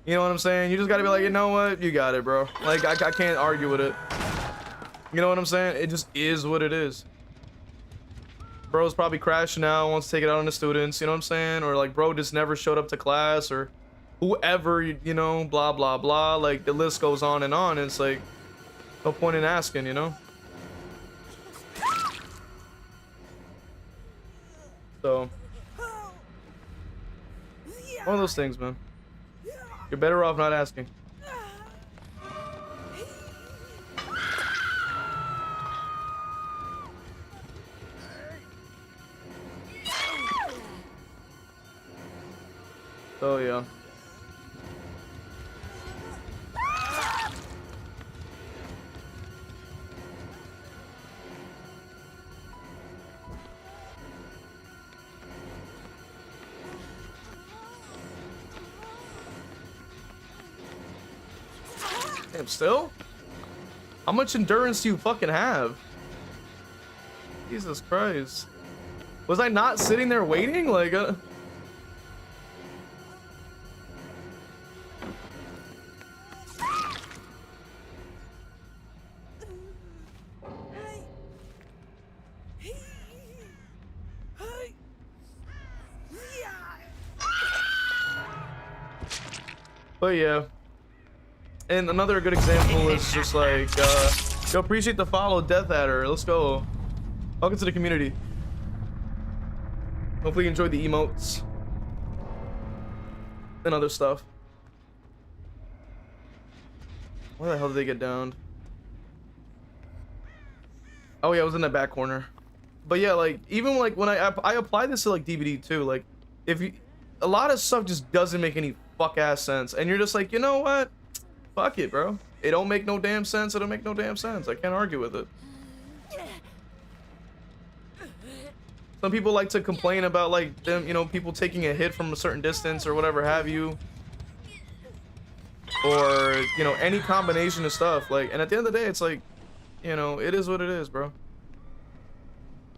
Speaker 1: you know what I'm saying? You just gotta be like, you know what, you got it, bro. Like, I can't argue with it. You know what I'm saying? It just is what it is. Bro's probably crashing out, wants to take it out on the students, you know what I'm saying? Or like, bro just never showed up to class, or whoever, you know, blah blah blah, like the list goes on and on. It's like, no point in asking, you know? So one of those things, man. You're better off not asking. Oh yeah. Damn, still? How much endurance do you fucking have? Jesus Christ. Was I not sitting there waiting? Like, But yeah. And another good example is just like, yo, appreciate the follow, Death Adder. Let's go. Welcome to the community. Hopefully you enjoyed the emotes and other stuff. Where the hell did they get downed? Oh yeah, I was in that back corner. But yeah, like even like when I apply this to like DVD too, like if you, a lot of stuff just doesn't make any fuck ass sense, and you're just like, you know what? Fuck it, bro. It don't make no damn sense. It don't make no damn sense. I can't argue with it. Some people like to complain about like them, you know, people taking a hit from a certain distance or whatever have you, or you know, any combination of stuff. Like, and at the end of the day, it's like, you know, it is what it is, bro.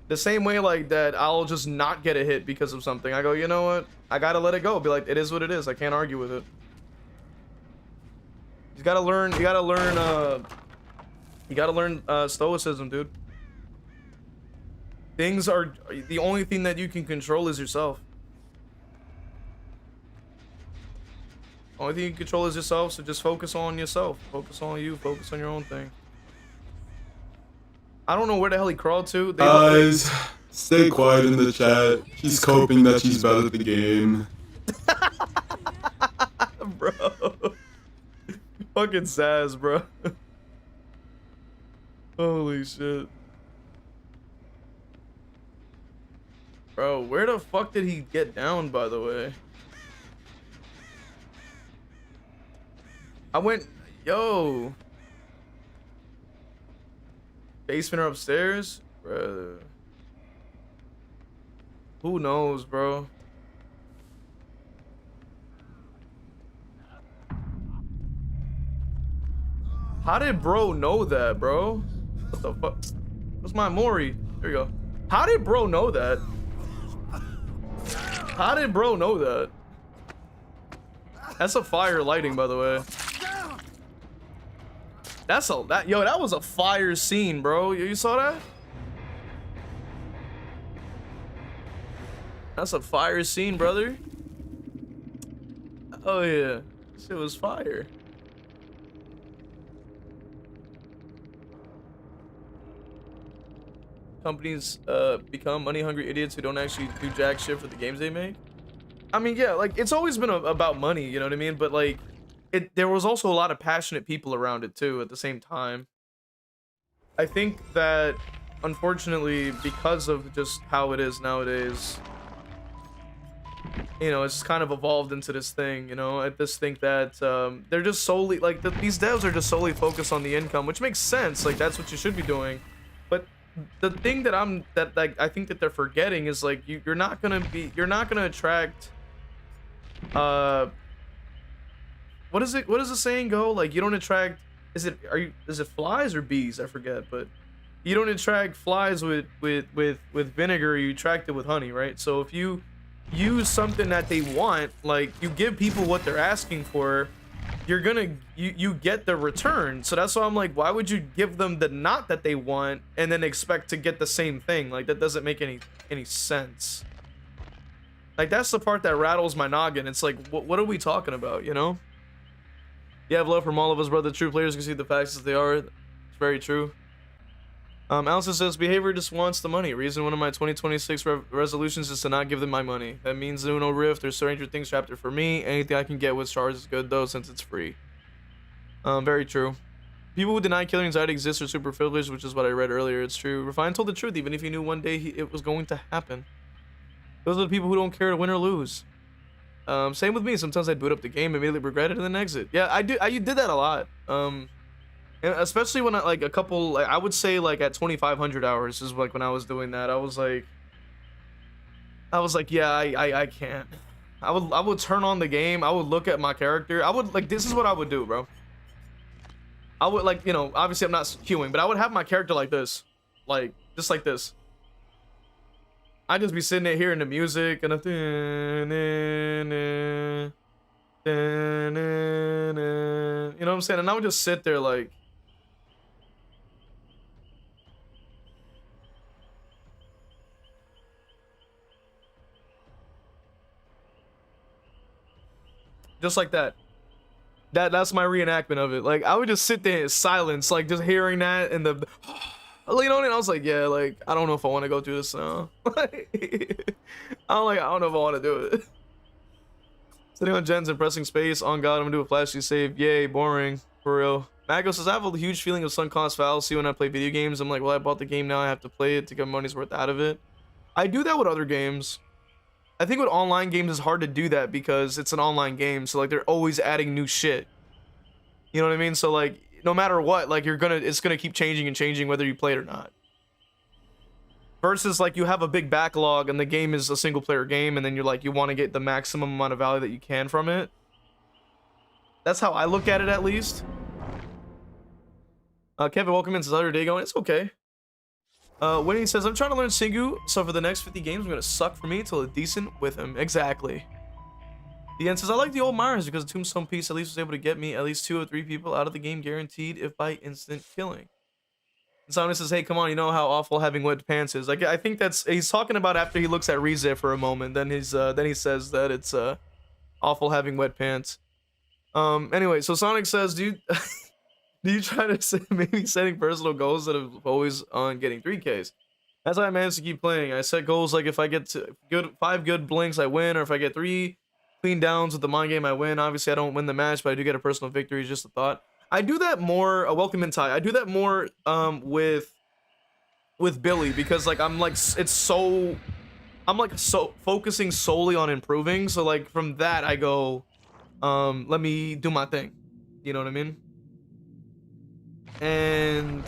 Speaker 1: The same way like that, I'll just not get a hit because of something. I go, you know what? I gotta let it go. Be like, it is what it is. I can't argue with it. You gotta learn. You gotta learn. You gotta learn stoicism, dude. Things are the only thing that you can control is yourself. Only thing you can control is yourself. So just focus on yourself. Focus on you. Focus on your own thing. I don't know where the hell he crawled to.
Speaker 2: Guys, stay quiet in the chat. She's coping that she's bad at the game.
Speaker 1: Bro. Fucking Zaz, bro. Holy shit. Bro, where the fuck did he get down, by the way? I went, yo. Basement or upstairs? Bro. Who knows, bro? How did bro know that, bro? What the fuck? What's my Mori? There you go. How did bro know that? How did bro know that? That's a fire lighting, by the way. That's a yo, that was a fire scene, bro. You saw that? That's a fire scene, brother. Oh yeah. Shit was fire. Companies become money hungry idiots who don't actually do jack shit for the games they make. I mean, yeah, like it's always been about money, you know what I mean? But like there was also a lot of passionate people around it too at the same time. I think that unfortunately, because of just how it is nowadays, you know, it's kind of evolved into this thing, you know. I just think that they're just solely like these devs are just solely focused on the income, which makes sense. Like that's what you should be doing. But the thing that I think that they're forgetting is like you're not gonna attract what is the saying go? Like you don't attract, is it flies or bees? I forget, but you don't attract flies with vinegar, you attract it with honey, right? So if you use something that they want, like you give people what they're asking for, you're gonna you get the return. So that's why I'm like, why would you give them the not that they want and then expect to get the same thing? Like that doesn't make any sense. Like that's the part that rattles my noggin. It's like, what are we talking about, you know? You have love from all of us, brother. True players can see the facts as they are. It's very true. Allison says, behavior just wants the money. Reason one of my 2026 resolutions is to not give them my money. That means Uno Rift or Stranger Things chapter for me. Anything I can get with stars is good though, since it's free. Very true. People who deny killing anxiety exists are super privileged, which is what I read earlier. It's true. Refine told the truth, even if he knew one day it was going to happen. Those are the people who don't care to win or lose. Same with me. Sometimes I boot up the game, immediately regret it, and then exit. Yeah, I did that a lot. And especially when I like a couple, like I would say like at 2,500 hours is like when I was doing that. I was like, yeah, I can't. I would turn on the game. I would look at my character. I would like, this is what I would do, bro. I would like, you know, obviously I'm not queuing, but I would have my character like this, like just like this. I'd just be sitting there hearing the music and you know what I'm saying, and I would just sit there like. Just like that. That's my reenactment of it. Like I would just sit there in silence, like just hearing that and the you know, and I was like, yeah, like I don't know if I want to go through this now. I don't know if I want to do it. Sitting on gens and pressing space. On God, I'm gonna do a flashy save. Yay, boring. For real. Mago says, I have a huge feeling of sunk cost fallacy when I play video games. I'm like, well, I bought the game, now I have to play it to get money's worth out of it. I do that with other games. I think with online games it's hard to do that because it's an online game, so like they're always adding new shit. You know what I mean? So like no matter what, like it's gonna keep changing and changing whether you play it or not. Versus like you have a big backlog and the game is a single player game and then you're like you want to get the maximum amount of value that you can from it. That's how I look at it, at least. Kevin welcome in, says other day going, it's okay. Winnie says, I'm trying to learn Singu, so for the next 50 games, I'm gonna suck for me till it's decent with him. Exactly. The end says, I like the old Myers because the Tombstone piece at least was able to get me at least 2 or 3 people out of the game guaranteed if by instant killing. And Simon says, hey, come on, you know how awful having wet pants is. Like, I think that's, he's talking about after he looks at Rize for a moment, then he says that it's awful having wet pants. Anyway, so Sonic says, dude, do you try to say maybe setting personal goals that are always on getting 3Ks? That's how I managed to keep playing. I set goals like if I get to 5 good blinks, I win, or if I get 3 clean downs with the mind game, I win. Obviously, I don't win the match, but I do get a personal victory. It's just a thought. I do that more. Welcome in, Ty. I do that more with Billy because like I'm so focusing solely on improving. So like from that I go, let me do my thing. You know what I mean? And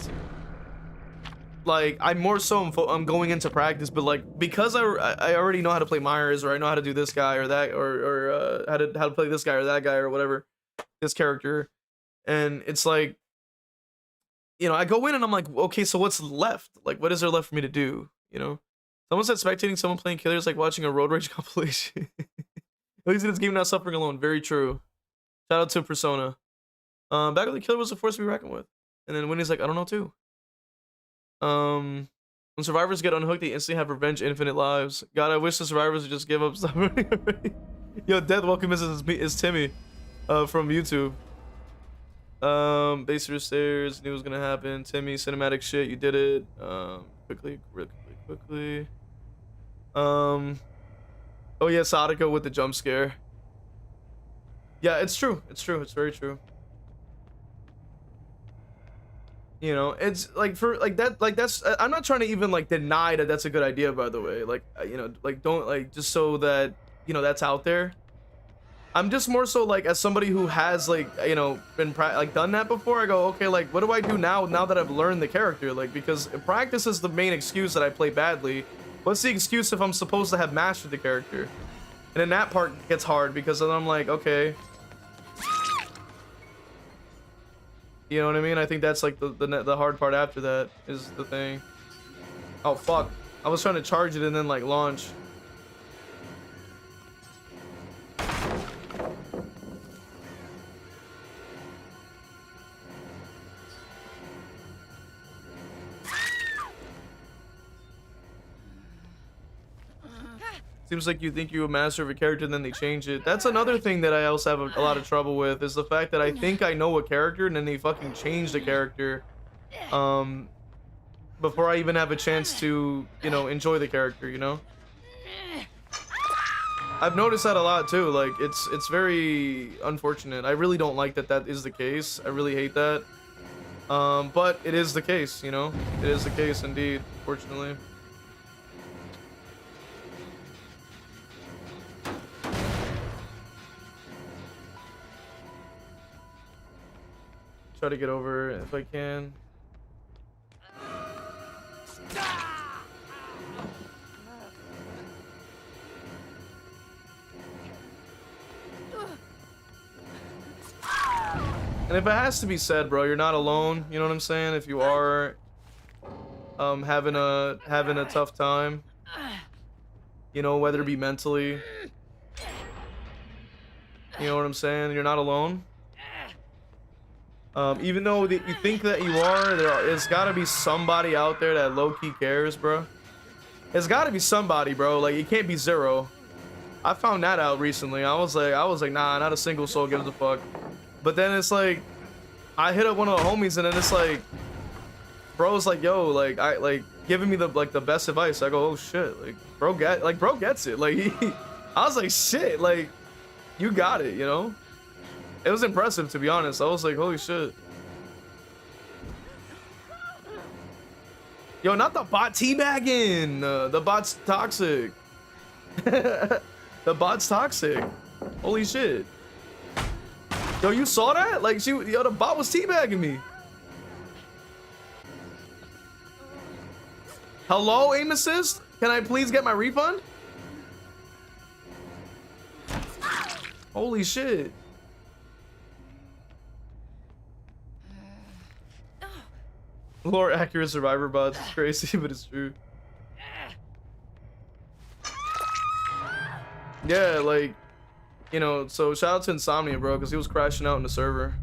Speaker 1: like I'm more so I'm going into practice, but like because I already know how to play Myers, or I know how to do this guy or that, or how to play this guy or that guy or whatever, this character, and it's like, you know, I go in and I'm like, okay, so what's left? Like, what is there left for me to do? You know, someone said spectating someone playing killers like watching a road rage compilation. At least in this game, not suffering alone. Very true. Shout out to Persona. Back when the killer was a force to be reckoned with. And then Winnie's like, I don't know too. When survivors get unhooked, they instantly have revenge, infinite lives. God, I wish the survivors would just give up suffering already. Yo, Death, welcome is Timmy from YouTube. Base your stairs, knew it was gonna happen. Timmy, cinematic shit, you did it. Quickly. Oh yeah, Sadako with the jump scare. Yeah, it's true. It's very true. You know, it's like for like that, like that's, I'm not trying to even like deny that that's a good idea, by the way. Like, you know, like don't like, just so that, you know, that's out there. I'm just more so like, as somebody who has like, you know, been like done that before, I go, okay, like what do I do now that I've learned the character? Like, because practice is the main excuse that I play badly. What's the excuse if I'm supposed to have mastered the character? And then that part gets hard because then I'm like, okay. You know what I mean? I think that's like the hard part after that is the thing. Oh fuck. I was trying to charge it and then like launch. Seems like you think you're a master of a character and then they change it. That's another thing that I also have a lot of trouble with, is the fact that I think I know a character and then they fucking change the character before I even have a chance to, you know, enjoy the character, you know? I've noticed that a lot too. Like it's very unfortunate. I really don't like that is the case. I really hate that. But it is the case, you know? It is the case indeed, fortunately. Try to get over if I can. And if it has to be said, bro, you're not alone. You know what I'm saying? If you are having a tough time, you know, whether it be mentally, you know what I'm saying? You're not alone. Even though you think that you are, there's got to be somebody out there that low-key cares, bro. There's got to be somebody, bro. Like, it can't be zero. I found that out recently. I was like, nah, not a single soul gives a fuck. But then it's like, I hit up one of the homies, and then it's like, bro's like, yo, like, giving me the best advice. I go, oh shit, like, bro gets it. Like, I was like, shit, like, you got it, you know. It was impressive, to be honest. I was like, holy shit. Yo, not the bot teabagging. The bot's toxic. The bot's toxic. Holy shit. Yo, you saw that? Like, yo, the bot was teabagging me. Hello, aim assist? Can I please get my refund? Holy shit. Lore accurate survivor bots. It's crazy, but it's true. Yeah, like, you know, so shout out to Insomnia, bro, because he was crashing out in the server.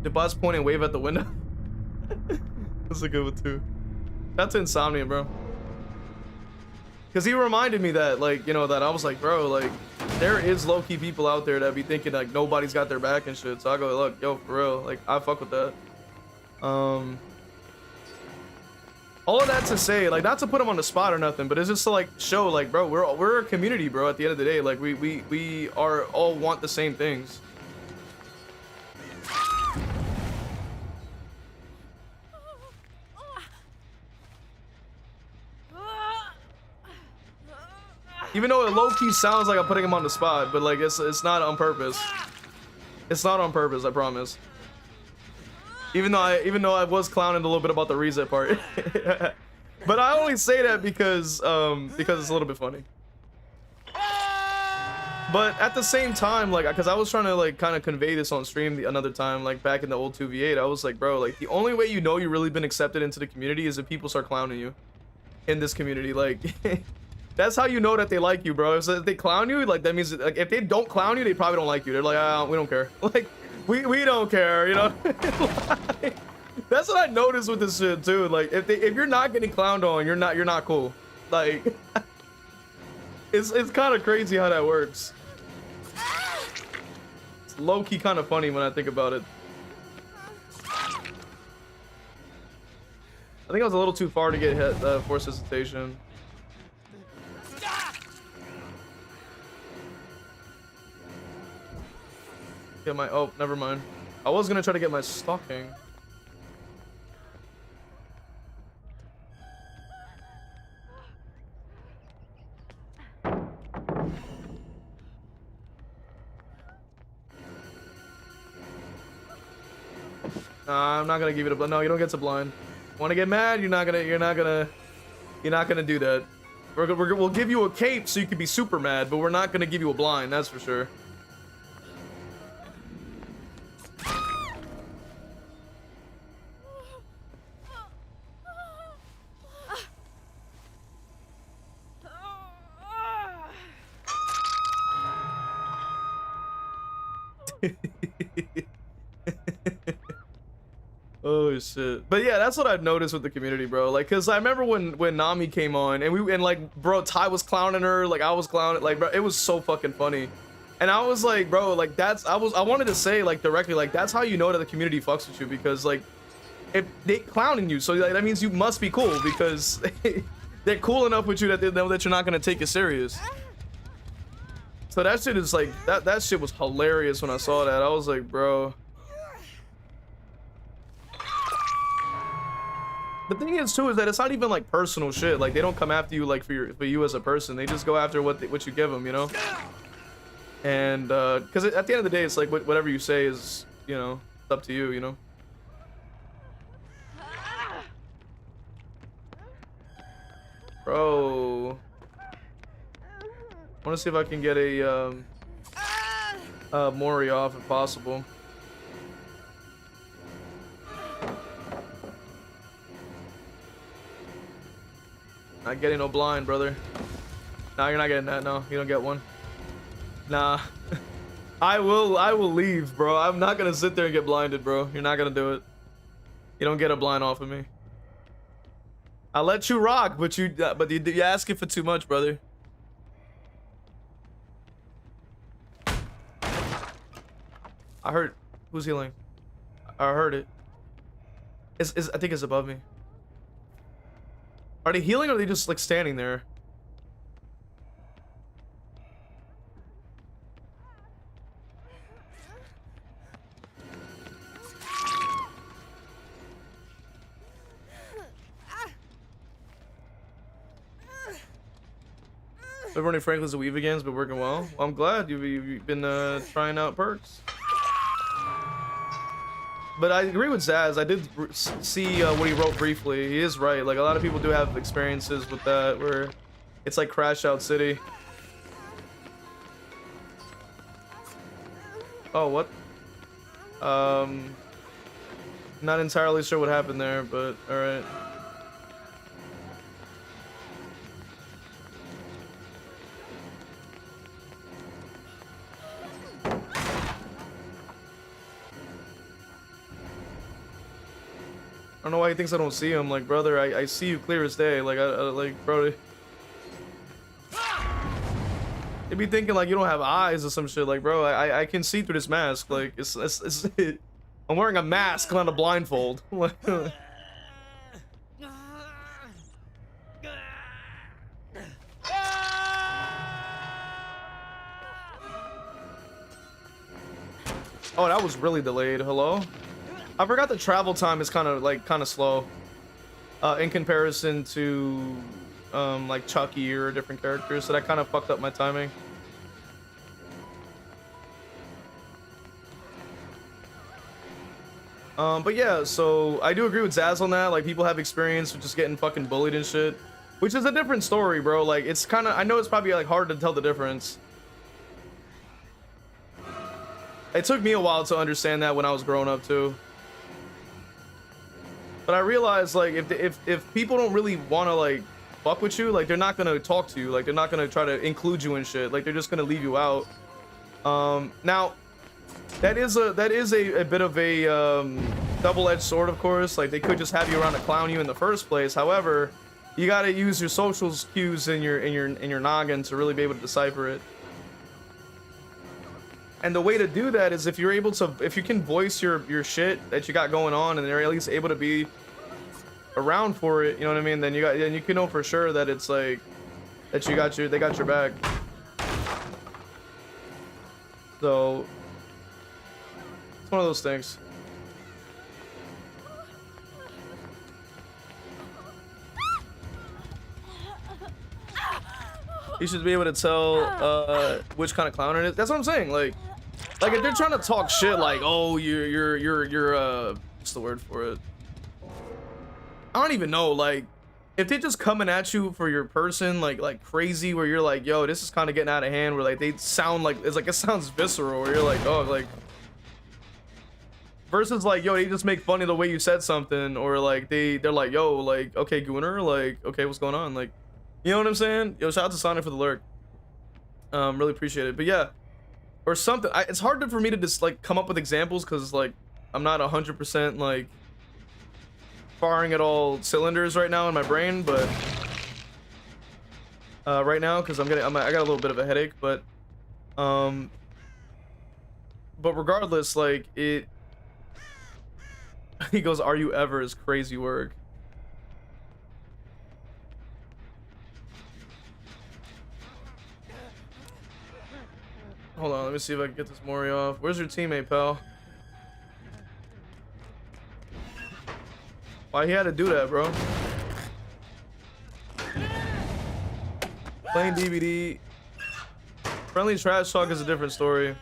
Speaker 1: The bots point and wave at the window. That's a good one, too. Shout out to Insomnia, bro. Because he reminded me that, like, you know, that I was like, bro, like, there is low-key people out there that be thinking, like, nobody's got their back and shit. So I go, look, yo, for real, like, I fuck with that. All of that to say, like, not to put him on the spot or nothing, but it's just to, like, show, like, bro, we're a community, bro, at the end of the day. Like, we are all want the same things. Even though it low-key sounds like I'm putting him on the spot, but like it's not on purpose. It's not on purpose, I promise. Even though I was clowning a little bit about the reset part. But I only say that because it's a little bit funny. But at the same time, like, because I was trying to like kind of convey this on stream another time, like back in the old 2v8, I was like, bro, like the only way you know you've really been accepted into the community is if people start clowning you in this community. Like that's how you know that they like you, bro. So if they clown you, like that means like if they don't clown you, they probably don't like you. They're like, we don't care. Like we don't care, you know. Like, that's what I noticed with this shit too. Like if you're not getting clowned on, you're not cool. Like it's kind of crazy how that works. It's low-key kind of funny when I think about it. I think I was a little too far to get hit force hesitation. Get my never mind. I was gonna try to get my stalking. Nah, I'm not gonna give it a blind. No, you don't get to blind. Want to get mad? You're not gonna do that. We'll give you a cape so you can be super mad, but we're not gonna give you a blind. That's for sure. Oh shit. But yeah, that's what I've noticed with the community, bro. Like, cause I remember when Nami came on and like, bro, Ty was clowning her, like I was clowning, like, bro, it was so fucking funny. And I was like, bro, like I wanted to say like directly, like that's how you know that the community fucks with you, because like if they clowning you, so like, that means you must be cool, because they're cool enough with you that they know that you're not gonna take it serious. So that shit is like that shit was hilarious when I saw that. I was like, bro. The thing is too is that it's not even like personal shit. Like they don't come after you like for you as a person. They just go after what you give them, you know. And because at the end of the day, it's like whatever you say is, you know, it's up to you, you know. Bro, I want to see if I can get a Mori off if possible. Not getting no blind, brother. Nah, you're not getting that. No, you don't get one. Nah. I will leave, bro. I'm not gonna sit there and get blinded, bro. You're not gonna do it. You don't get a blind off of me. I'll let you rock, but you asking for too much, brother. I heard who's healing. I heard it. I think it's above me. Are they healing or are they just like standing there? Everybody Franklin's a weave again's been working well. I'm glad you've been trying out perks. But I agree with Zaz. I did see what he wrote briefly. He is right. Like a lot of people do have experiences with that where it's like Crash Out City. Oh, what? Not entirely sure what happened there, but all right. I don't know why he thinks I don't see him. Like, brother, I see you clear as day. Like, I like, bro. They be thinking like you don't have eyes or some shit. Like, bro, I can see through this mask. Like, it's I'm wearing a mask, not a blindfold. Oh, that was really delayed. Hello? I forgot the travel time is kind of slow in comparison to like Chucky or different characters, so that kind of fucked up my timing. But yeah, so I do agree with Zaz on that. Like, people have experience with just getting fucking bullied and shit, which is a different story, bro. Like, it's kind of, I know it's probably like hard to tell the difference. It took me a while to understand that when I was growing up too. But I realized, like, if people don't really want to like fuck with you, like, they're not gonna talk to you, like, they're not gonna try to include you in shit, like, they're just gonna leave you out. Now that is a bit of a double-edged sword, of course. Like, they could just have you around to clown you in the first place. However, you gotta use your social cues in your noggin to really be able to decipher it. And the way to do that is if you're able to, if you can voice your shit that you got going on, and they're at least able to be around for it, you know what I mean? Then you can know for sure that it's like that they got your back. So it's one of those things. You should be able to tell which kind of clown it is. That's what I'm saying. Like if they're trying to talk shit, like, oh, you're what's the word for it? I don't even know. Like, if they're just coming at you for your person, like crazy, where you're like, yo, this is kind of getting out of hand, where like they sound like it sounds visceral, where you're like, oh, like, versus like, yo, they just make fun of the way you said something, or like they're like, yo, like, okay, Gooner, like, okay, what's going on, like. You know what I'm saying? Yo, shout out to Sonic for the lurk. Really appreciate it. But yeah, or something. It's hard for me to just like come up with examples because like I'm not 100% like firing at all cylinders right now in my brain. But right now, because I got a little bit of a headache. But regardless, like it. He goes, "Are you ever?" is crazy work. Hold on, let me see if I can get this Mori off. Where's your teammate, pal? Why he had to do that, bro? Playing DVD. Friendly trash talk is a different story.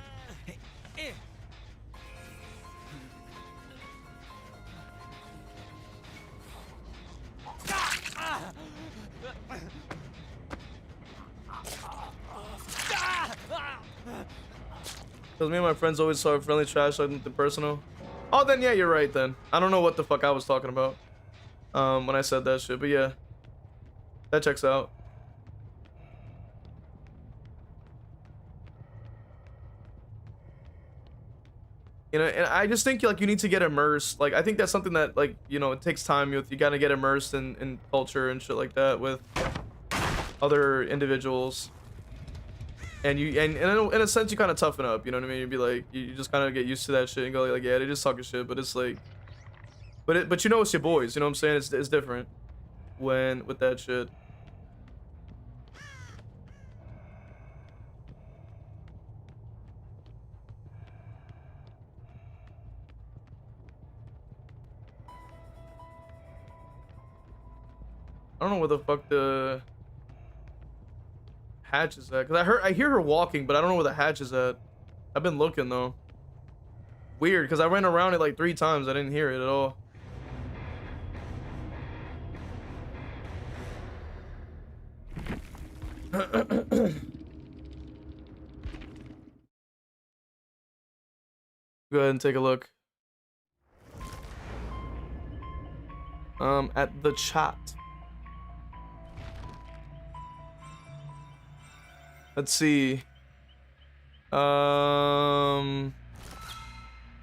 Speaker 1: Because me and my friends always saw friendly trash like the personal. Oh, then yeah, you're right then. I don't know what the fuck I was talking about when I said that shit, but yeah, that checks out. You know, and I just think like you need to get immersed. Like I think that's something that like, you know, it takes time. You gotta get immersed in culture and shit like that with other individuals. And you and in a sense you kind of toughen up, you know what I mean? You'd be like you just kind of get used to that shit and go like yeah, they just talking shit, but it's like but you know it's your boys, you know what I'm saying? It's different when with that shit. I don't know where the fuck the hatch is at, cause I hear her walking, but I don't know where the hatch is at. I've been looking though. Weird, cause I ran around it like 3 times. I didn't hear it at all. Go ahead and take a look. At the chat. Let's see. So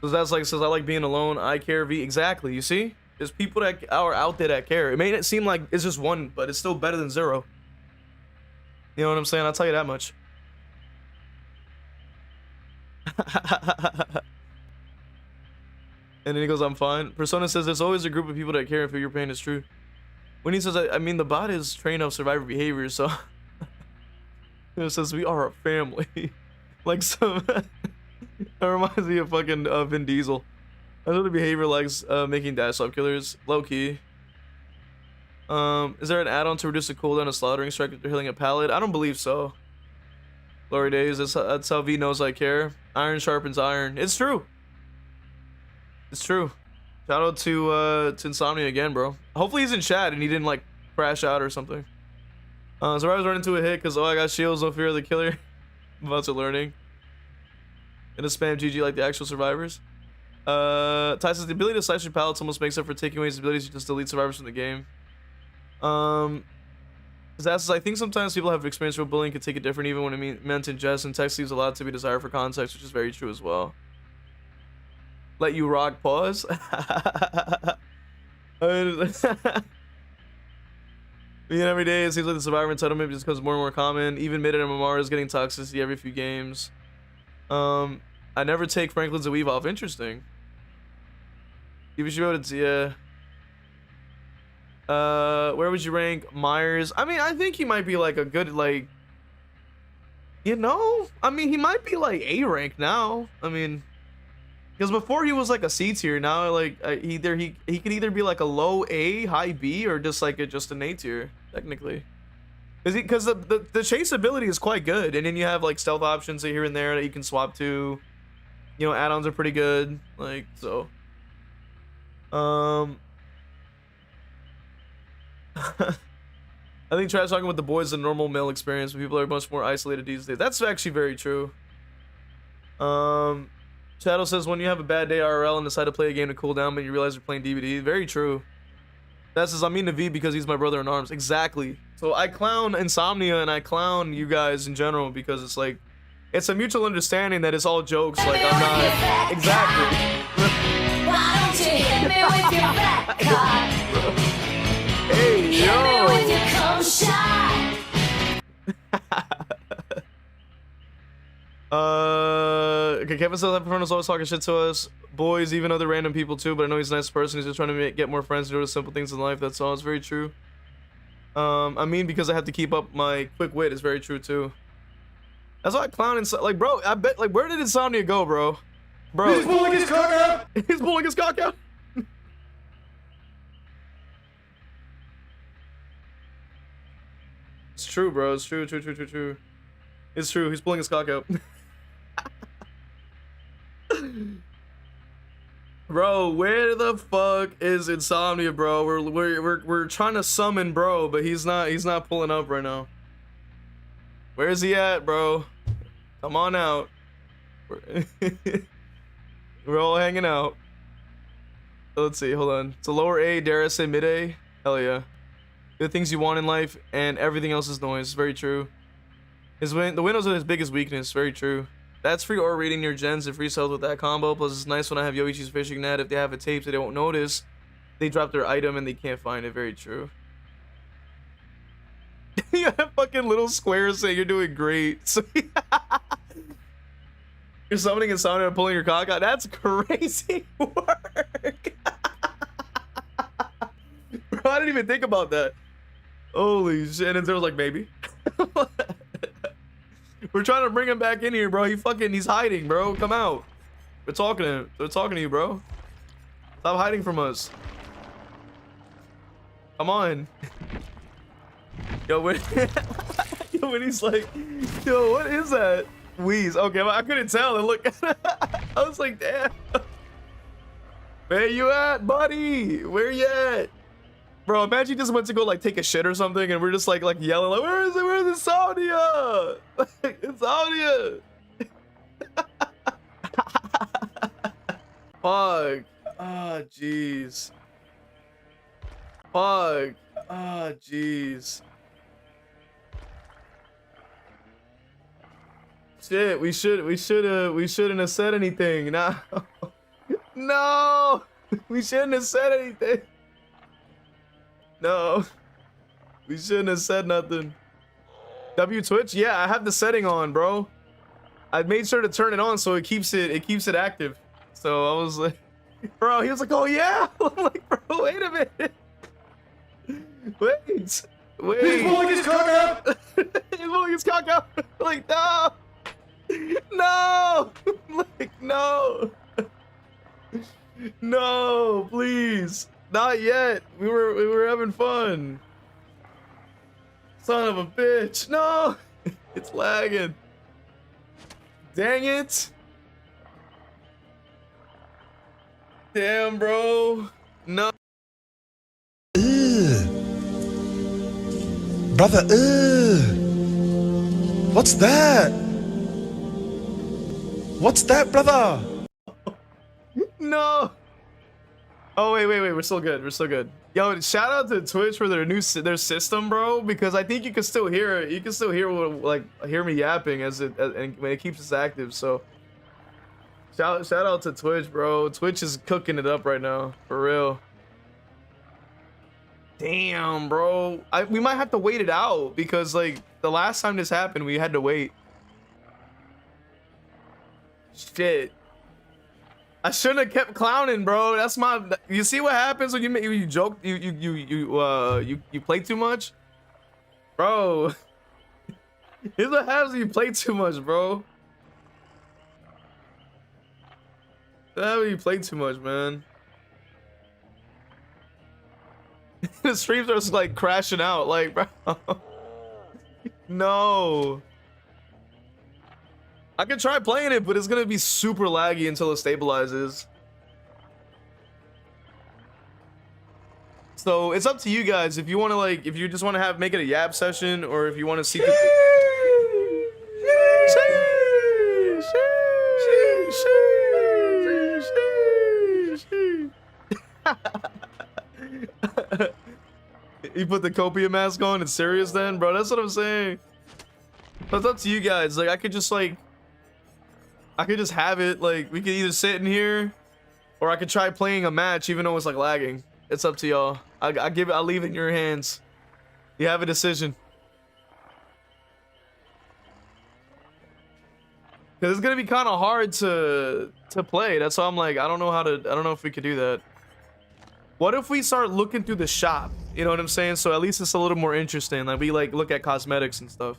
Speaker 1: that's like says I like being alone. I care V. Exactly. You see, there's people that are out there that care. It may not seem like it's just one, but it's still better than 0. You know what I'm saying? I'll tell you that much. And then he goes, I'm fine. Persona says there's always a group of people that care if your pain is true. When he says, I mean, the bot is trained of survivor behavior, so it says we are a family. Like some, that reminds me of fucking Vin Diesel. I know the behavior likes making dash up killers, low key. Is there an add-on to reduce the cooldown of slaughtering strike after healing a pallet? I don't believe so. Glory days, that's how V knows I care. Iron sharpens iron. It's true. It's true. Shout out to Insomnia again, bro. Hopefully he's in chat and he didn't like crash out or something. So I was running into a hit because I got shields, no fear of the killer. About to learning. And a spam GG like the actual survivors. Tyson's the ability to slash your pallets almost makes up for taking away his abilities to just delete survivors from the game. That's I think sometimes people have experience where bullying can take it different even when it meant in jest, and text leaves a lot to be desired for context, which is very true as well. Let you rock, pause. Being every day, it seems like the survivor entitlement just becomes more and more common. Even mid MMR is getting toxicity every few games. I never take Franklin's a weave off. Interesting. You should go to yeah. Where would you rank Myers? I mean, I think he might be like a good like. You know, I mean, he might be like A rank now. I mean. Because before he was like a C tier, now like he could either be like a low A, high B, or just like just an A tier technically. Because the chase ability is quite good, and then you have like stealth options here and there that you can swap to. You know, add-ons are pretty good, like so. I think trash talking with the boys is a normal male experience, but people are much more isolated these days. That's actually very true. Shadow says when you have a bad day IRL and decide to play a game to cool down, but you realize you're playing DVD. Very true. That says I mean to V because he's my brother in arms. Exactly. So I clown Insomnia and I clown you guys in general because it's like it's a mutual understanding that it's all jokes. Like I'm not exactly.
Speaker 3: Why don't you hit me with your fat cock?
Speaker 1: Hey
Speaker 3: Hit me
Speaker 1: yo.
Speaker 3: with your cum shot.
Speaker 1: Okay, Kevin says that Performance always talking shit to us. Boys, even other random people too, but I know he's a nice person. He's just trying to get more friends and do the simple things in life. That's all. It's very true. I mean, because I have to keep up my quick wit is very true too. That's why I clown inside. Like, bro, I bet, like, where did Insomnia go, bro? Bro.
Speaker 2: He's pulling his cock out.
Speaker 1: He's pulling his cock out. It's true, bro. It's true. True. It's true. He's pulling his cock out. Bro, where the fuck is Insomnia, bro? We're trying to summon bro, but he's not pulling up right now. Where is he at, bro? Come on out. We're all hanging out. Let's see, hold on. So lower A, dare I say mid A? Hell yeah. The things you want in life and everything else is noise. Very true. The windows are his biggest weakness. Very true. That's free or reading your gens and free cells with that combo. Plus it's nice when I have Yoichi's fishing net. If they have it taped, they won't notice. They drop their item and they can't find it. Very true. You have fucking little squares saying you're doing great. So you're summoning and sounding and pulling your cock out. That's crazy work. Bro, I didn't even think about that. Holy shit. And there was like, maybe. We're trying to bring him back in here, bro. He's hiding, bro. Come out. We're talking to him. We're talking to you, bro. Stop hiding from us. Come on. Yo, when he's like, yo, what is that? Wheeze. Okay, I couldn't tell. And look, I was like, damn. Where you at, buddy? Where you at? Bro, imagine you just went to go like take a shit or something and we're just like yelling like, where is it? Where's the Saudia? It's Saudia. Fuck. Ah, jeez. Fuck. Ah, jeez. Shit, we shouldn't have said anything. No. No. We shouldn't have said anything. No. We shouldn't have said nothing. W Twitch? Yeah, I have the setting on, bro. I made sure to turn it on so it keeps it active. So I was like, bro, he was like, oh yeah. I'm like, bro, wait a minute. Wait. He's pulling his cock out. He's pulling his cock out. Like, no. No. Like, no. No, please. Not yet. We were having fun. Son of a bitch. No. It's lagging. Dang it. Damn, bro. No.
Speaker 5: Brother, what's that? What's that, brother?
Speaker 1: No. Oh, wait. We're still good. We're still good. Yo, shout out to Twitch for their system, bro, because I think you can still hear it. You can still hear hear me yapping and when it keeps us active. So shout out to Twitch, bro. Twitch is cooking it up right now, for real. Damn, bro. We might have to wait it out because like the last time this happened, we had to wait. Shit. I shouldn't have kept clowning, bro. That's my. You see what happens when you joke, you play too much, bro. Here's what happens when you play too much, bro. What happens when you play too much, man? The streams are just like crashing out, like, bro. No. I can try playing it, but it's gonna be super laggy until it stabilizes. So it's up to you guys if you want to if you just want to make it a yab session, or if you want to see. You put the copia mask on. It's serious, then, bro. That's what I'm saying. But it's up to you guys. Like, I could just have it. Like, we could either sit in here, or I could try playing a match, even though it's like lagging. It's up to y'all. I'll leave it in your hands. You have a decision. Cause it's gonna be kind of hard to play. That's why I'm like, I don't know if we could do that. What if we start looking through the shop? You know what I'm saying? So at least it's a little more interesting. Like, we look at cosmetics and stuff.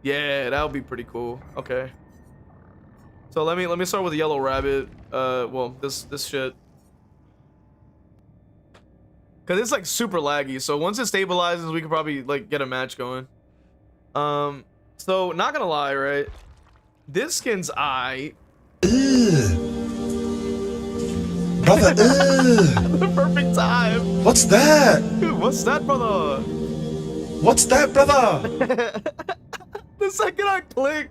Speaker 1: Yeah, that would be pretty cool. Okay. So let me start with the yellow rabbit. Well, this shit. Cause it's like super laggy. So once it stabilizes, we could probably like get a match going. So not gonna lie, right? This skin's eye.
Speaker 5: Brother,
Speaker 1: The perfect time.
Speaker 5: what's that?
Speaker 1: What's that, brother?
Speaker 5: What's that, brother?
Speaker 1: The second I click,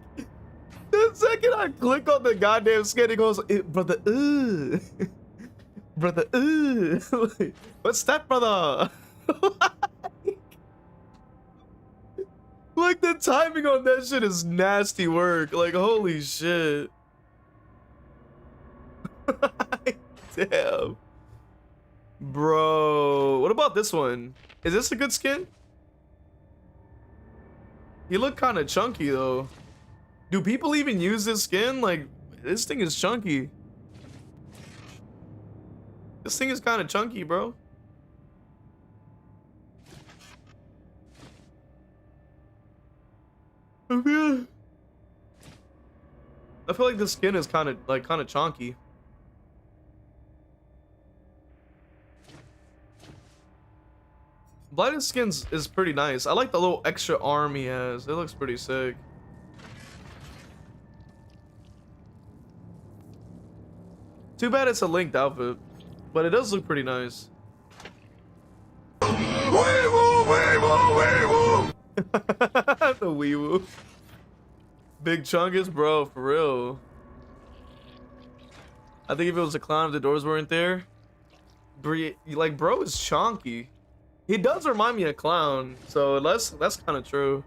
Speaker 1: The second I click on the goddamn skin, it goes, brother, brother, like, what's that, brother? Like, the timing on that shit is nasty work. Like, holy shit. Damn. Bro, what about this one? Is this a good skin? He looked kind of chunky though. Do people even use this skin? Like, this thing is chunky. This thing is kind of chunky, bro. I feel like the skin is kind of chunky. Blighted skins is pretty nice. I like the little extra arm he has. It looks pretty sick. Too bad it's a linked outfit, but it does look pretty nice. The weewoo. Big Chungus, bro, for real. I think if it was a clown, if the doors weren't there, like, bro is chunky. He does remind me of Clown, so that's kind of true.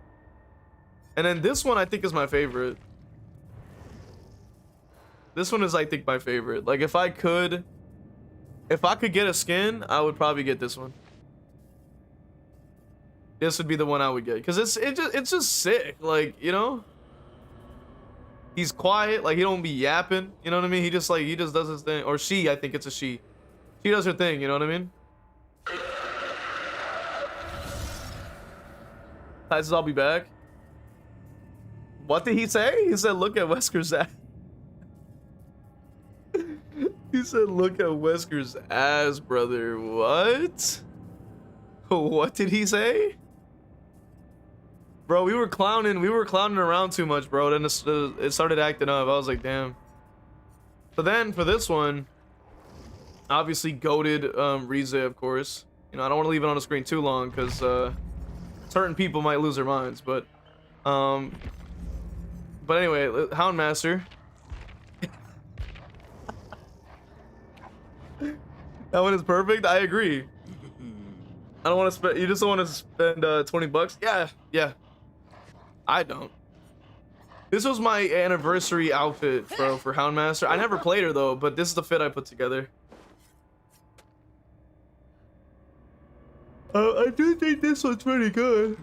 Speaker 1: And then this one I think is my favorite. This one is, I think, my favorite. Like, if I could get a skin, I would probably get this one. This would be the one I would get, because it's just sick. Like, you know, he's quiet, like, he don't be yapping, you know what I mean? He just does his thing. Or she, I think it's a she. She does her thing, you know what I mean? Ty says I'll be back. What did he say? He said, look at Wesker's ass. He said, look at Wesker's ass, brother. What? What did he say? Bro, we were clowning around too much, bro. Then it started acting up. I was like, damn. But then for this one, obviously goated Rize, of course. You know, I don't want to leave it on the screen too long because certain people might lose their minds, but anyway, Houndmaster. That one is perfect. I agree. I don't want to spend. You just don't want to spend 20 bucks. Yeah. I don't. This was my anniversary outfit, bro, for Houndmaster. I never played her though, but this is the fit I put together. I do think this one's pretty good.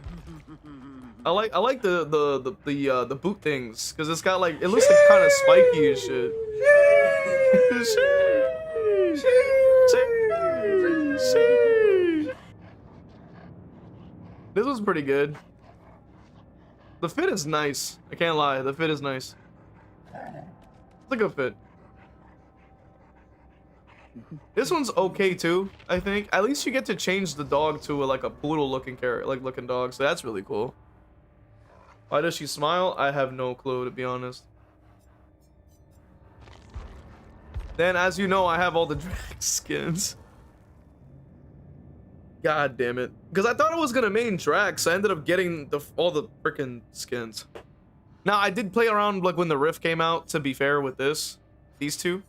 Speaker 1: I like the boot things because it's got like, it looks like kind of spiky and shit. This was pretty good. The fit is nice. I can't lie. The fit is nice. It's a good fit. This one's okay too, I think. At least you get to change the dog to like a poodle looking looking dog, so that's really cool. Why does she smile? I have no clue, to be honest. Then, as you know, I have all the drag skins. God damn it. Because I thought I was gonna main drag, so I ended up getting all the freaking skins. Now, I did play around like when the Rift came out, to be fair, with these two.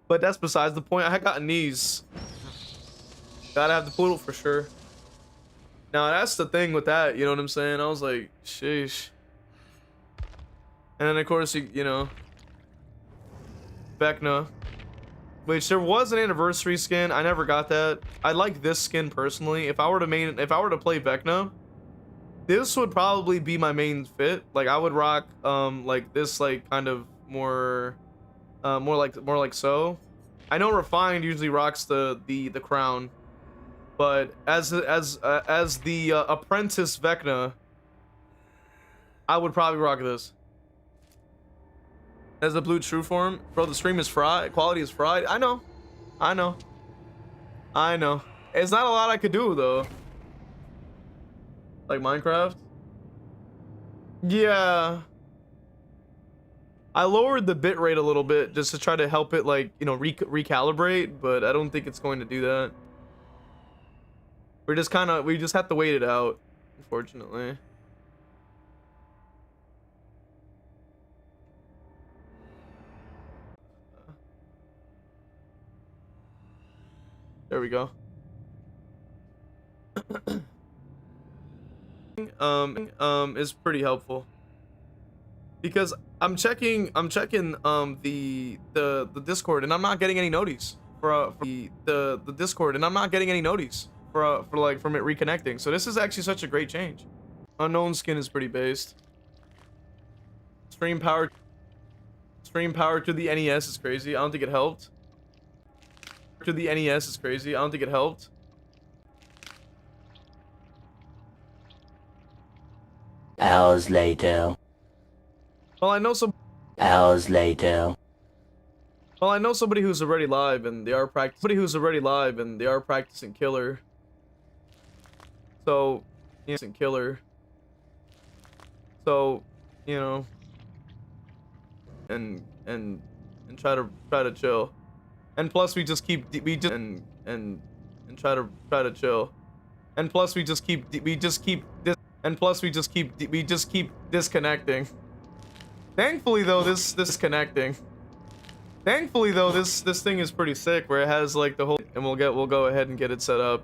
Speaker 1: But that's besides the point. I had gotten these. Gotta have the poodle for sure. Now, that's the thing with that, you know what I'm saying? I was like, sheesh. And then, of course, you know, Vecna. Which there was an anniversary skin. I never got that. I like this skin personally. If I were to play Vecna, this would probably be my main fit. Like, I would rock like this, like, kind of more like so. I know Refined usually rocks the crown, but as the apprentice Vecna, I would probably rock this. As the blue true form, bro, the stream is fried. Quality is fried. I know. It's not a lot I could do though. Like Minecraft. Yeah. I lowered the bitrate a little bit just to try to help it, like, you know, recalibrate, but I don't think it's going to do that. We just have to wait it out, unfortunately. There we go. Is pretty helpful because I'm checking the Discord and I'm not getting any notice for the Discord and I'm not getting any notice for like from it reconnecting. So this is actually such a great change. Unknown skin is pretty based. Stream power to the NES is crazy. I don't think it helped. To the NES is crazy. I don't think it helped.
Speaker 6: Hours later.
Speaker 1: Well, I know some.
Speaker 6: Hours later.
Speaker 1: Well, I know somebody who's already live and they are practicing killer. So, So, you know, and try to chill. And plus, we just keep try to chill. And plus, we just keep disconnecting. Thankfully though, this connecting. Thankfully though, this thing is pretty sick where it has like the whole, and we'll go ahead and get it set up.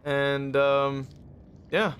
Speaker 1: And yeah.